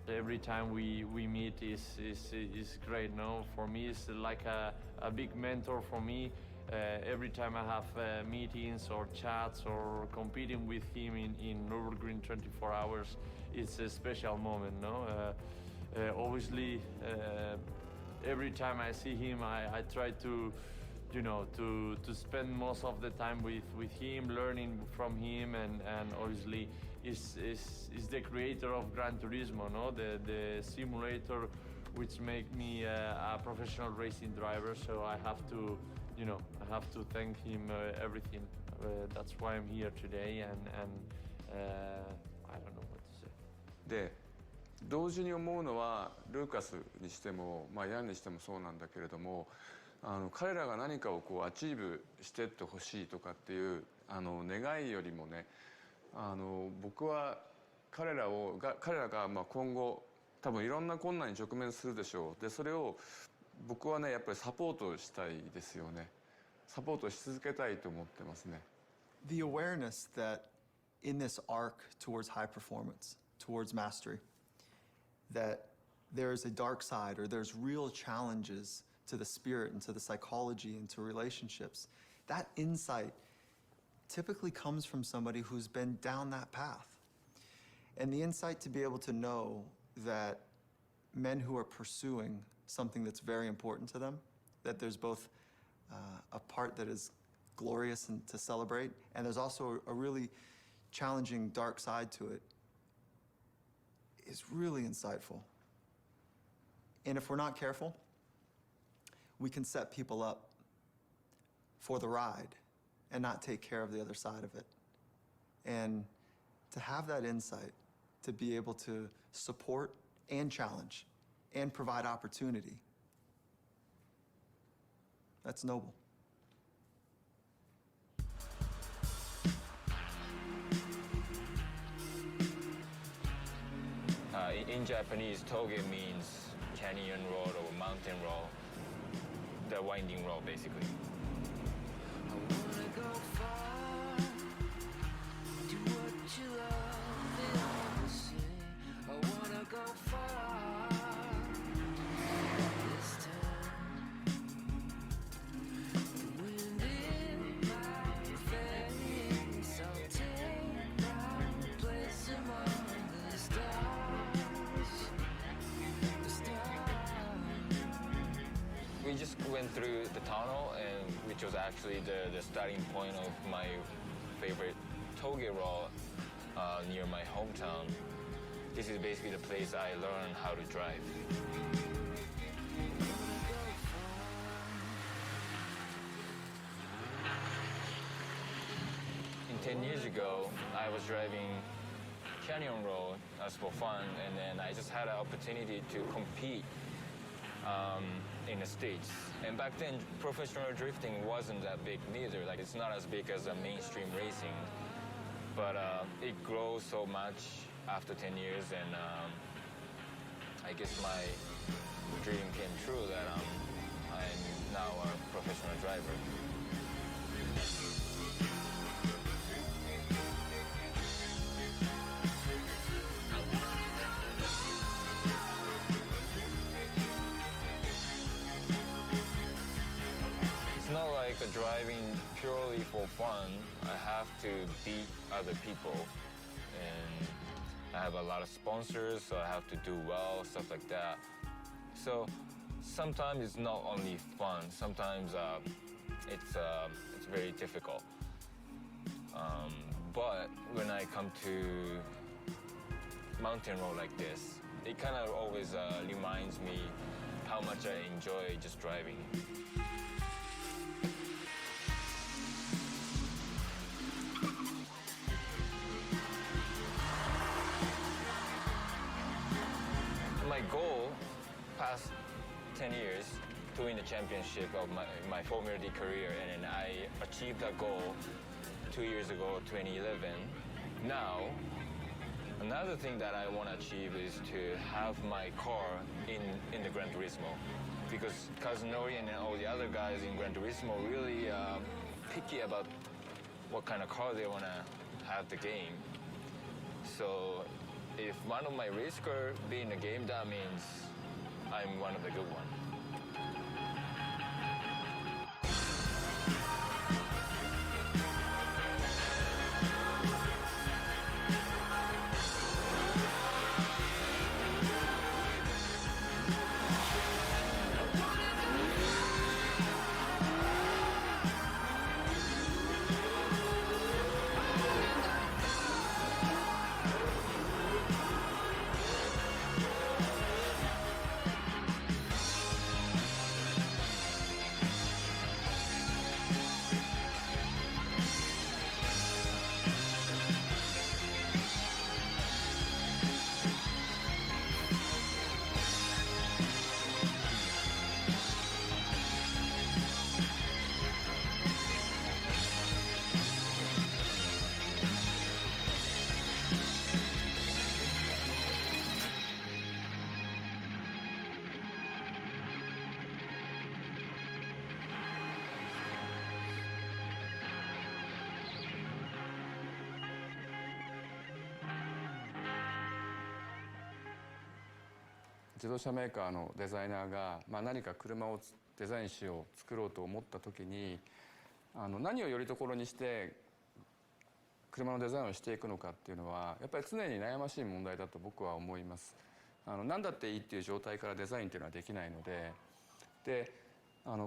Speaker 28: Every time we meet is great, no? For me, it's like a big mentor for me. Every time I have meetings or chats or competing with him in Nürburgring 24 hours, it's a special moment, no? Obviously, every time I see him, I try to, to spend most of the time with him, learning from him, and obviously is the creator of Gran Turismo, no? The simulator which make me a professional racing driver. So I have to, I have to thank him everything. That's why I'm here today, and I don't know what to say.
Speaker 7: で同時に思うのはルーカスにしても、ヤンにしてもそうなんだけれども、彼らが何かをアチーブしてってほしいとかっていう願いよりもね、僕は彼らが今後多分いろんな困難に直面するでしょう。でそれを僕はねやっぱりサポートしたいですよね。サポートし続けたいと思ってますね。
Speaker 8: The awareness that in this arc towards high performance, towards mastery, that there's a dark side or there's real challenges to the spirit and to the psychology and to relationships, that insight typically comes from somebody who's been down that path. And the insight to be able to know that men who are pursuing something that's very important to them, that there's both a part that is glorious and to celebrate, and there's also a really challenging dark side to it, is really insightful. And if we're not careful, we can set people up for the ride and not take care of the other side of it. And to have that insight, to be able to support and challenge and provide opportunity, that's noble.
Speaker 5: In Japanese, toge means canyon road or mountain road, the winding road basically.
Speaker 6: I wanna go far, do what you love, they always say. I wanna go far, this time. The wind in my face, I'll take my place among the stars, the stars.
Speaker 5: We just went through the tunnel, and which was actually the starting point of my favorite toge road near my hometown. This is basically the place I learned how to drive. In 10 years ago, I was driving Canyon Road as for fun, and then I just had an opportunity to compete in the States. And back then, professional drifting wasn't that big neither. Like, it's not as big as a mainstream racing, but it grows so much after 10 years, and I guess my dream came true that I'm now a professional driver. It's not like driving purely for fun. I have to beat other people, and I have a lot of sponsors, so I have to do well, stuff like that. So sometimes it's not only fun. Sometimes it's very difficult. But when I come to mountain road like this, it kind of always reminds me how much I enjoy just driving. My goal, past 10 years, to win the championship of my Formula D career, and then I achieved that goal 2 years ago, 2011. Now, another thing that I want to achieve is to have my car in the Gran Turismo, because Kazunori and all the other guys in Gran Turismo really picky about what kind of car they want to have the game. So if one of my race car be in the game, that means I'm one of the good ones.
Speaker 7: 自動車メーカーのデザイナーが、何か車をデザインしよう作ろうと思った時に何をよりどころにして車のデザインをしていくのかっていうのはやっぱり常に悩ましい問題だと僕は思います。何だっていいっていう状態からデザインっていうのはできないので、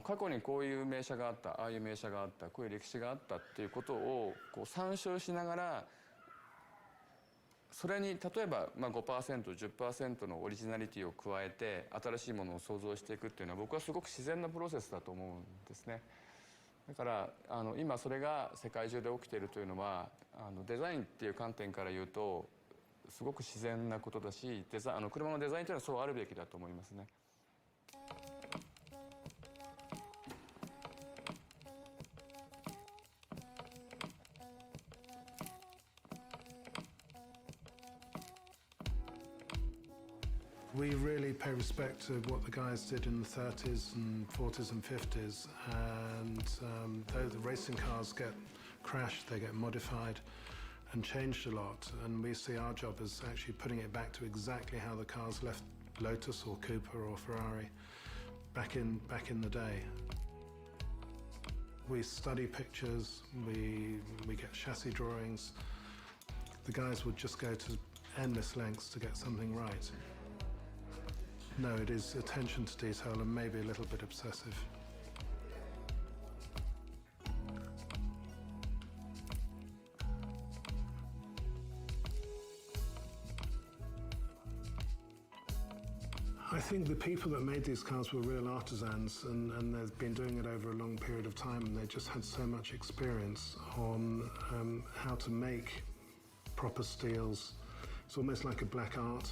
Speaker 7: 過去にこういう名車があった、ああいう名車があった、こういう歴史があったっていうことを参照しながら、それに例えば 5%、10% のオリジナリティを加えて新しいものを創造していくっていうのは僕はすごく自然なプロセスだと思うんですね。だから今それが世界中で起きているというのはデザインっていう観点から言うとすごく自然なことだし、車のデザインというのはそうあるべきだと思いますね。
Speaker 9: We really pay respect to what the guys did in the 30s and 40s and 50s, and though the racing cars get crashed, they get modified and changed a lot, and we see our job as actually putting it back to exactly how the cars left Lotus or Cooper or Ferrari back in the day. We study pictures, we get chassis drawings. The guys would just go to endless lengths to get something right. No, it is attention to detail and maybe a little bit obsessive. I think the people that made these cars were real artisans, and they've been doing it over a long period of time, and they just had so much experience on how to make proper steels. It's almost like a black art.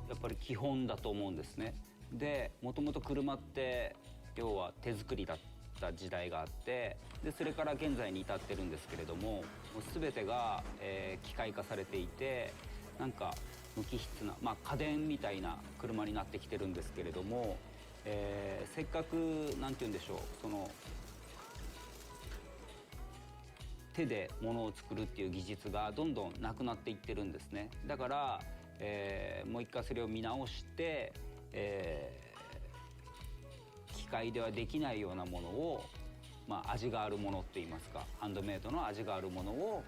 Speaker 10: やっぱり基本だと思うんですね。で、もともと車って要は手作りだった時代があって、でそれから現在に至ってるんですけれども、もう全てが、機械化されていて、なんか無機質な、家電みたいな車になってきてるんですけれども、せっかくなんて言うんでしょう、その手で物を作るっていう技術がどんどんなくなっていってるんですね。だから、もう一回それを見直して、機械ではできないようなものを味があるものっていいますか、ハンドメイドの味があるものを、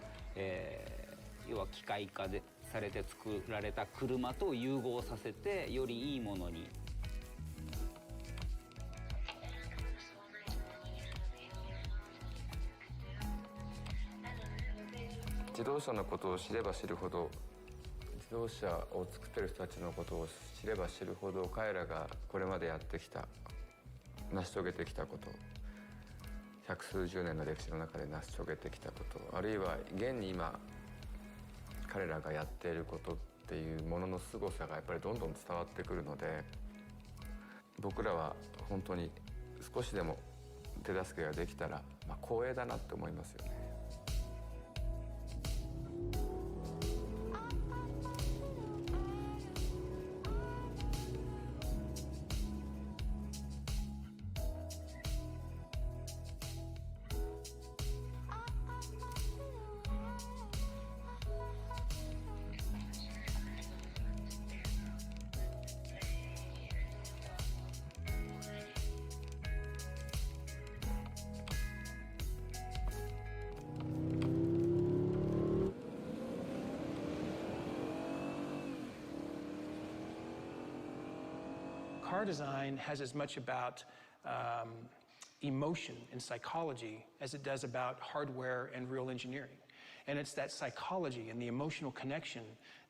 Speaker 10: 要は機械化でされて作られた車と融合させてよりいいものに。
Speaker 7: 自動車のことを知れば知るほど、自動車を作ってる人たちのことを知れば知るほど、彼らがこれまでやってきた、成し遂げてきたこと、百数十年の歴史の中で成し遂げてきたこと、あるいは現に今彼らがやっていることっていうものの凄さがやっぱりどんどん伝わってくるので、僕らは本当に少しでも手助けができたら、光栄だなって思いますよね。
Speaker 11: Car design has as much about emotion and psychology as it does about hardware and real engineering. And it's that psychology and the emotional connection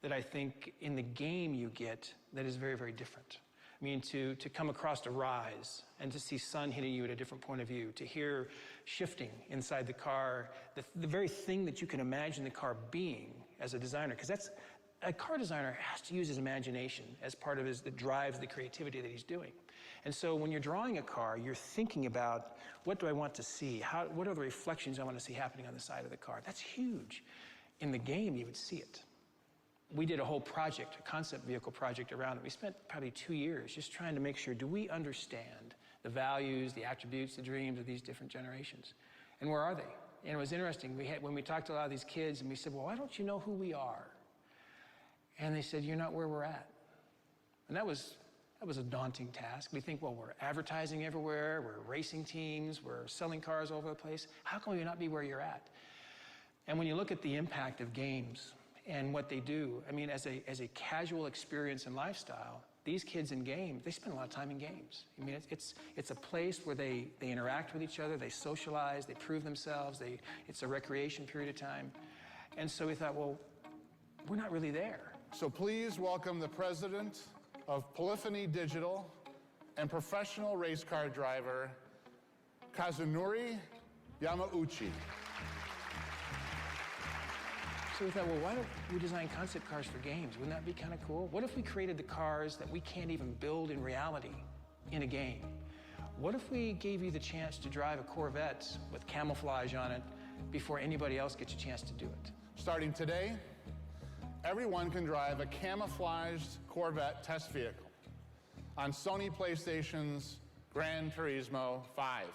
Speaker 11: that I think in the game you get that is very, very different. I mean, to come across a rise and to see sun hitting you at a different point of view, to hear shifting inside the car, the very thing that you can imagine the car being as a designer, because that's, a car designer has to use his imagination as part of that drives the creativity that he's doing. And so when you're drawing a car, you're thinking about, what do I want to see? What are the reflections I want to see happening on the side of the car? That's huge. In the game, you would see it. We did a whole project, a concept vehicle project around it. We spent probably 2 years just trying to make sure, do we understand the values, the attributes, the dreams of these different generations? And where are they? And it was interesting. When we talked to a lot of these kids, and we said, well, why don't you know who we are? And they said, you're not where we're at. And that was a daunting task. We think, well, we're advertising everywhere, we're racing teams, we're selling cars all over the place. How can we not be where you're at? And when you look at the impact of games and what they do, I mean, as a casual experience and lifestyle, these kids in games, they spend a lot of time in games. I mean, it's a place where they interact with each other, they socialize, they prove themselves, it's a recreation period of time. And so we thought, well, we're not really there.
Speaker 12: So please welcome the president of Polyphony Digital and professional race car driver, Kazunori Yamauchi.
Speaker 11: So we thought, well, why don't we design concept cars for games? Wouldn't that be kind of cool? What if we created the cars that we can't even build in reality in a game? What if we gave you the chance to drive a Corvette with camouflage on it before anybody else gets a chance to do it?
Speaker 12: Starting today, everyone can drive a camouflaged Corvette test vehicle on Sony PlayStation's Gran Turismo 5.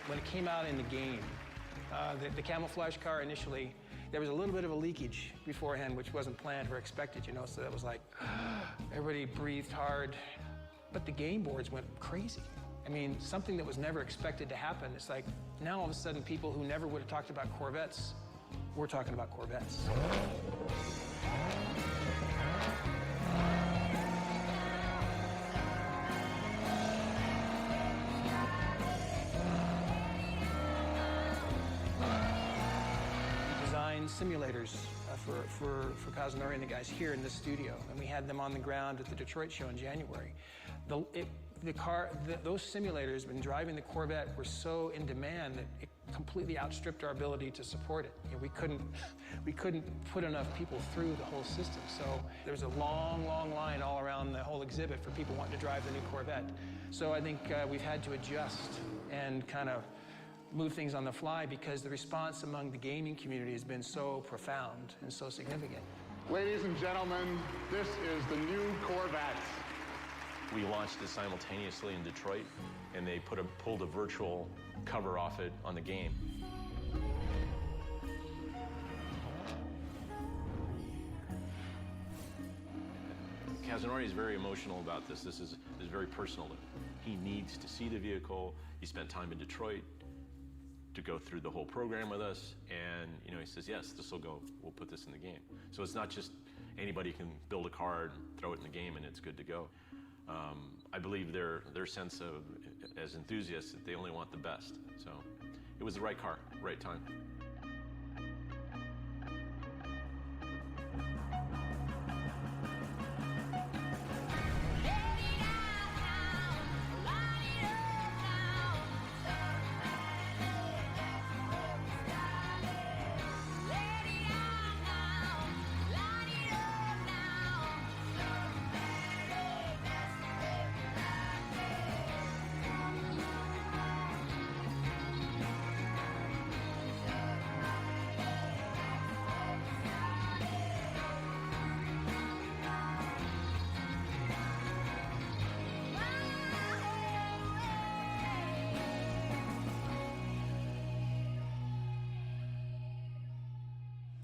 Speaker 11: When it came out in the game, the camouflage car initially, there was a little bit of a leakage beforehand, which wasn't planned or expected, you know, so that was like, everybody breathed hard. But the game boards went crazy. I mean, something that was never expected to happen. It's like, now all of a sudden, people who never would have talked about Corvettes, we're talking about Corvettes. We designed simulators for Kazunori and the guys here in this studio, and we had them on the ground at the Detroit show in January. Those simulators, when driving the Corvette, were so in demand that it completely outstripped our ability to support it. You know, we couldn't put enough people through the whole system. So there was a long, long line all around the whole exhibit for people wanting to drive the new Corvette. So I think we've had to adjust and kind of move things on the fly because the response among the gaming community has been so profound and so significant.
Speaker 12: Ladies and gentlemen, this is the new Corvette.
Speaker 13: We launched it simultaneously in Detroit, and they pulled a virtual cover off it on the game. Kazunori is very emotional about this. This is very personal to him. he needs to see the vehicle. He spent time in Detroit to go through the whole program with us, and he says, yes, this will go, we'll put this in the game. So it's not just anybody can build a car and throw it in the game and it's good to go. I believe their sense of, as enthusiasts, that they only want the best. So it was the right car, right time.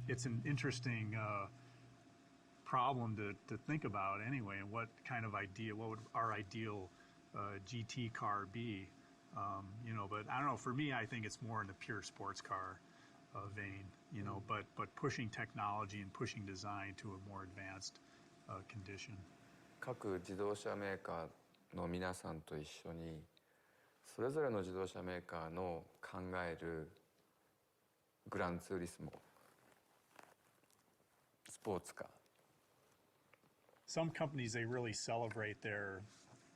Speaker 14: It's an interesting problem to think about anyway, and what kind of what would our ideal GT car be? But I don't know, for me, I think it's more in the pure sports car vein, but pushing technology and pushing design to a more advanced condition.
Speaker 7: 各自動車メーカーの皆さんと一緒にそれぞれの自動車メーカーの考えるグランツーリスモ sports car.
Speaker 14: Some companies, they really celebrate their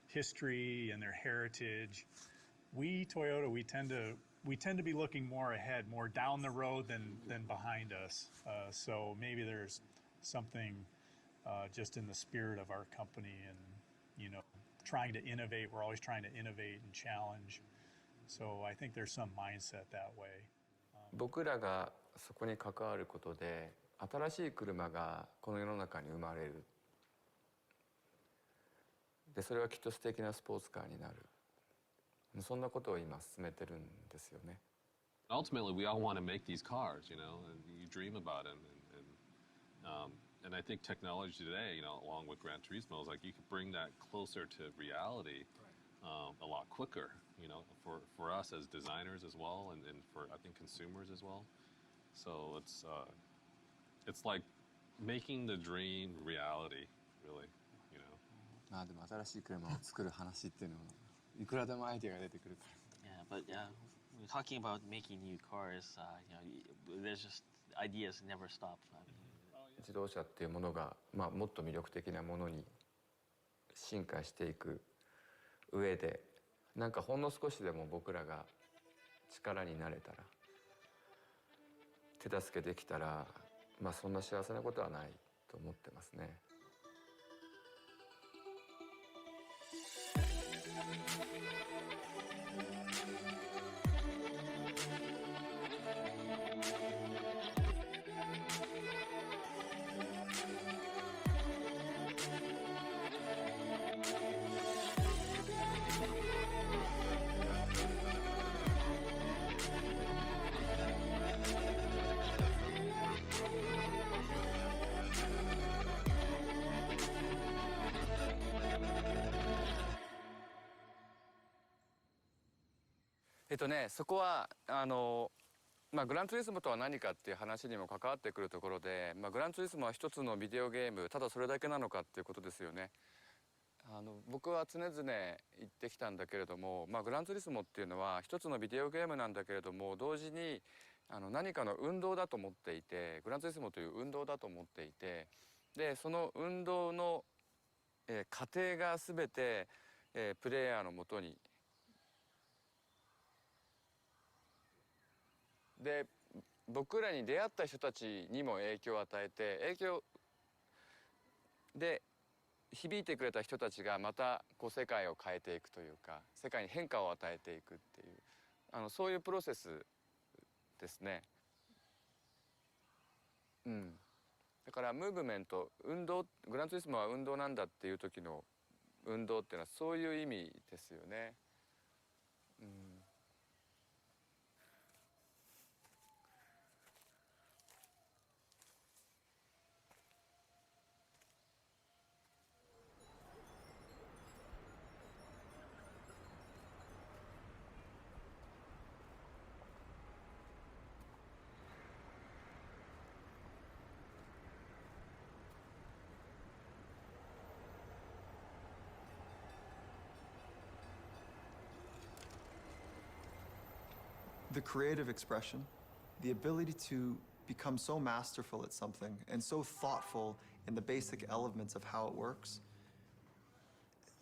Speaker 14: history and their heritage. We, Toyota, we tend to be looking more ahead, more down the road than behind us. So maybe there's something just in the spirit of our company, and trying to innovate. We're always trying to innovate and challenge. So I think there's some mindset that way.
Speaker 7: 僕らがそこに関わることで新しい車がこの世の中に生まれる。でそれはきっと素敵なスポーツカーになる。そんなことを今進めてるんですよね。
Speaker 15: Ultimately, we all want to make these cars, and you dream about them, and I think technology today, along with Gran Turismo, is like you could bring that closer to reality a lot quicker, for us as designers as well, and for I think consumers as well. So it's like making the dream reality, really,
Speaker 7: でも新しい車を作る話っていうのはいくらでもアイデアが出てくるから。
Speaker 16: Yeah, but we're talking about making new cars. There's just ideas never stop.
Speaker 7: 自動車っていうものが、もっと魅力的なものに進化していく上で、なんかほんの少しでも僕らが力になれたら、手助けできたら、そんな幸せなことはないと思ってますね。そこはグランツーリスモとは何かっていう話にも関わってくるところで、グランツーリスモは一つのビデオゲーム、ただそれだけなのかっていうことですよね。僕は常々言ってきたんだけれども、グランツーリスモっていうのは一つのビデオゲームなんだけれども、同時に何かの運動だと思っていて、グランツーリスモという運動だと思っていて、でその運動の過程が全てプレイヤーのもとにで僕らに出会った人たちにも影響を与えて、影響で響いてくれた人たちがまた世界を変えていくというか、世界に変化を与えていくっていうそういうプロセスですね。だからムーブメント、運動、グランツーリスモは運動なんだっていう時の運動っていうのはそういう意味ですよね。
Speaker 8: the creative expression, the ability to become so masterful at something and so thoughtful in the basic elements of how it works,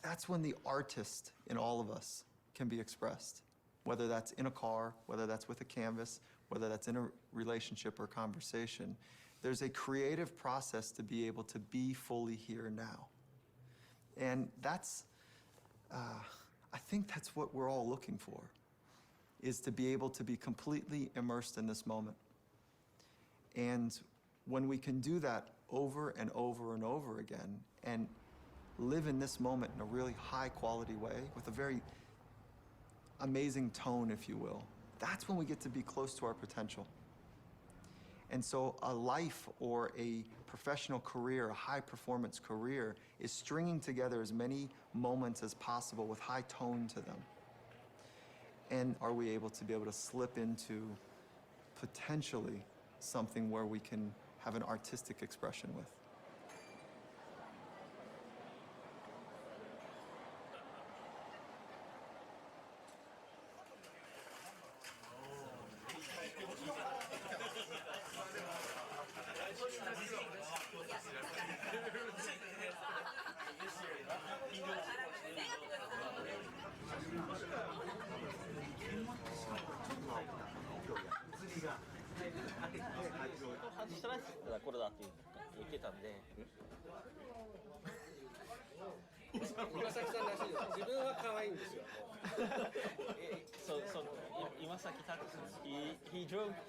Speaker 8: that's when the artist in all of us can be expressed. Whether that's in a car, whether that's with a canvas, whether that's in a relationship or conversation, there's a creative process to be able to be fully here now. And that's, I think that's what we're all looking for, is to be able to be completely immersed in this moment. And when we can do that over and over and over again and live in this moment in a really high quality way with a very amazing tone, if you will, that's when we get to be close to our potential. And so a life or a professional career, a high performance career, is stringing together as many moments as possible with high tone to them. And are we able to be able to slip into potentially something where we can have an artistic expression with?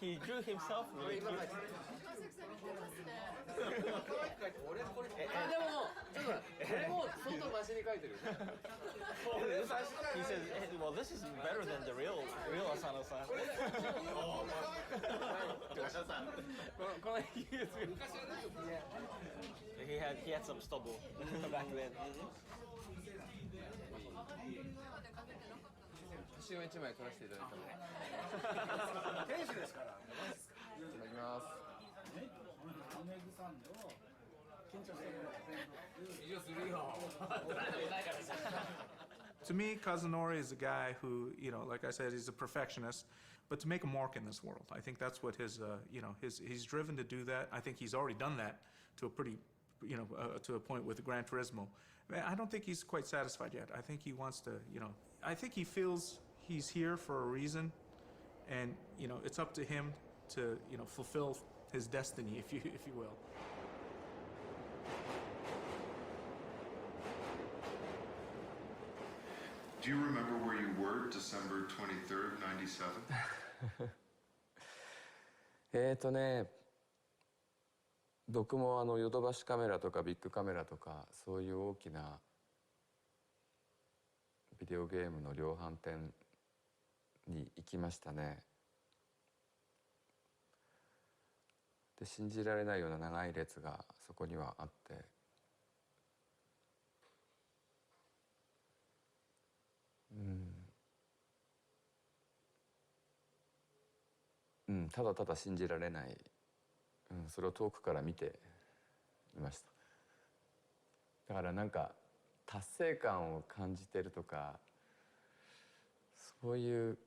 Speaker 16: He drew himself really cute. He says, hey, well, this is better than the real Asano-san. He had some stubble back then.
Speaker 7: 写真を1枚撮らせていただいたので天使ですからいただきます
Speaker 1: To me, Kazunori is a guy who, like I said, he's a perfectionist, but to make a mark in this world. I think that's what his, he's driven to do that. I think he's already done that to a pretty, to a point with Gran Turismo. I don't think he's quite satisfied yet. I think he wants to, I think he feels he's here for a reason, and it's up to him to fulfill his destiny, if you will.
Speaker 3: Do you remember where you were December 23rd, 97?
Speaker 7: 僕もヨドバシカメラとかビッグカメラとかそういう大きなビデオゲームの量販店に行きましたね。で信じられないような長い列がそこにはあって、ただただ信じられない、それを遠くから見ていました。だからなんか達成感を感じてるとかそういう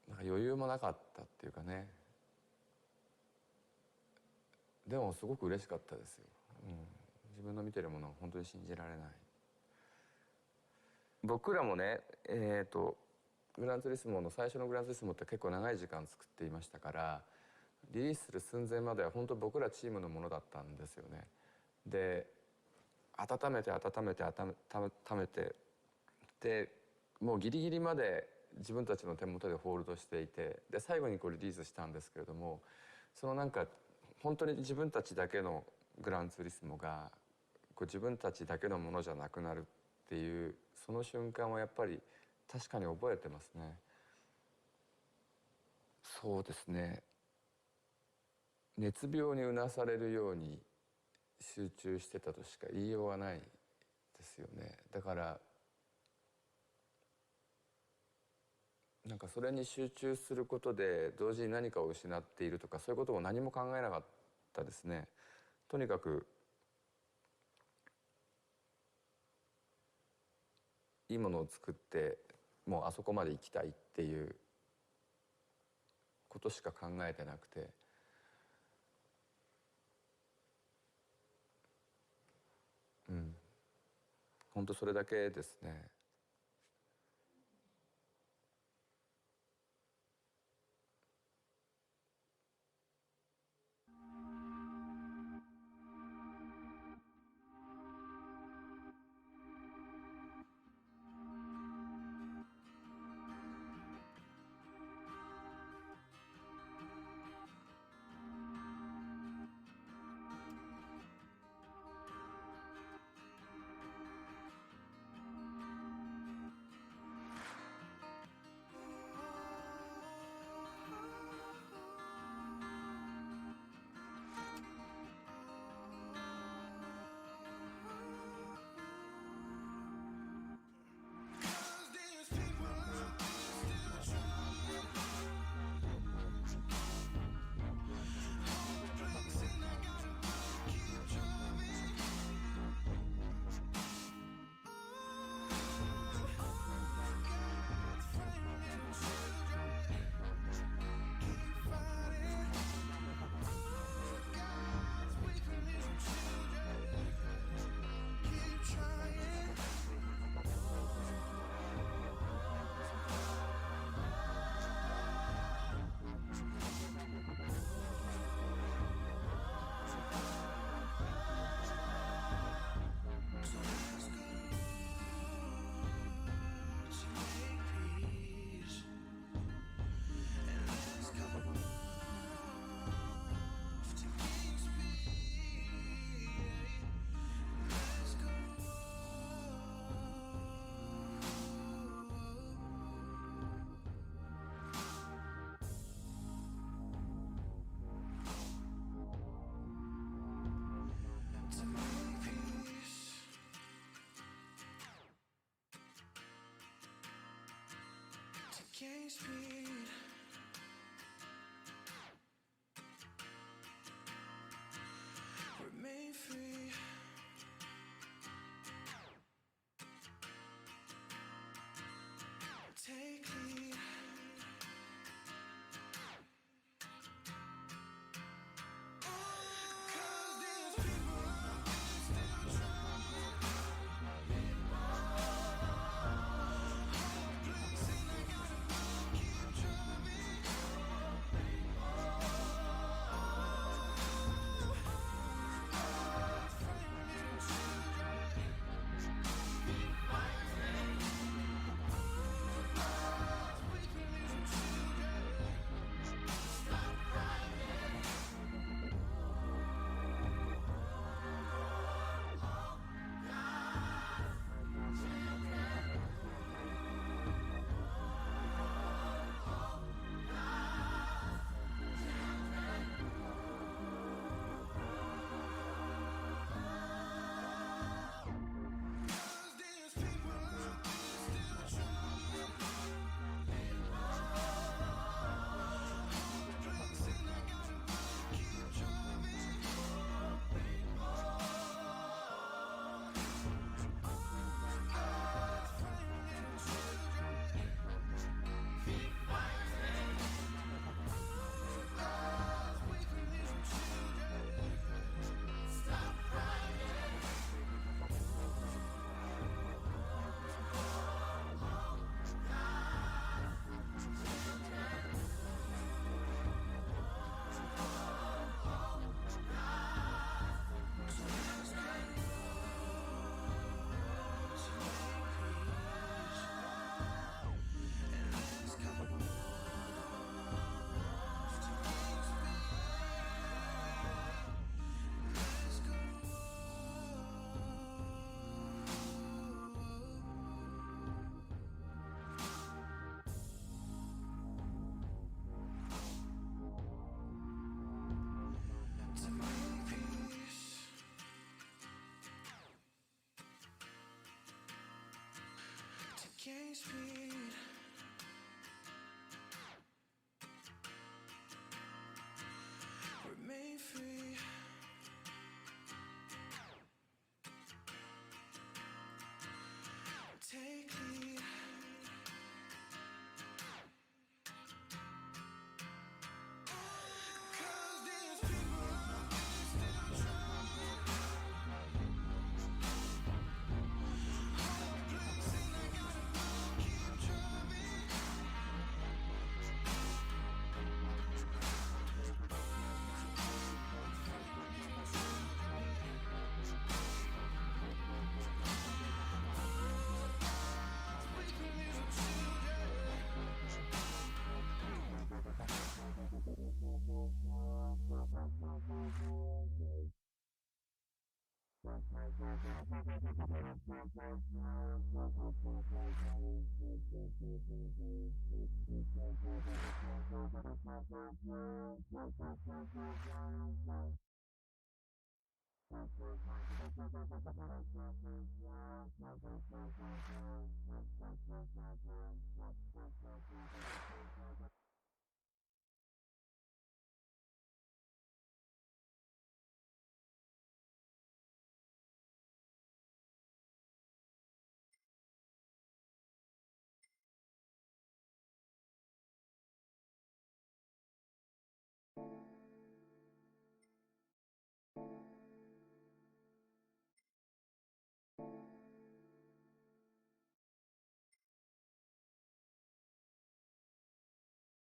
Speaker 7: なんか余裕もなかったっていうかね。でもすごく嬉しかったですよ。自分の見てるものは本当に信じられない。僕らもね、グランツーリスモの最初のグランツーリスモって結構長い時間作っていましたから、リリースする寸前までは本当僕らチームのものだったんですよね。で温めてでもうギリギリまで自分たちの手元でホールドしていて、で最後にリリースしたんですけれども、そのなんか本当に自分たちだけのグランツーリスモが自分たちだけのものじゃなくなるっていうその瞬間はやっぱり確かに覚えてますね。そうですね。熱病にうなされるように集中してたとしか言いようがないですよね。だからなんかそれに集中することで同時に何かを失っているとかそういうことを何も考えなかったですね。とにかくいいものを作ってもうあそこまで行きたいっていうことしか考えてなくて、本当それだけですね。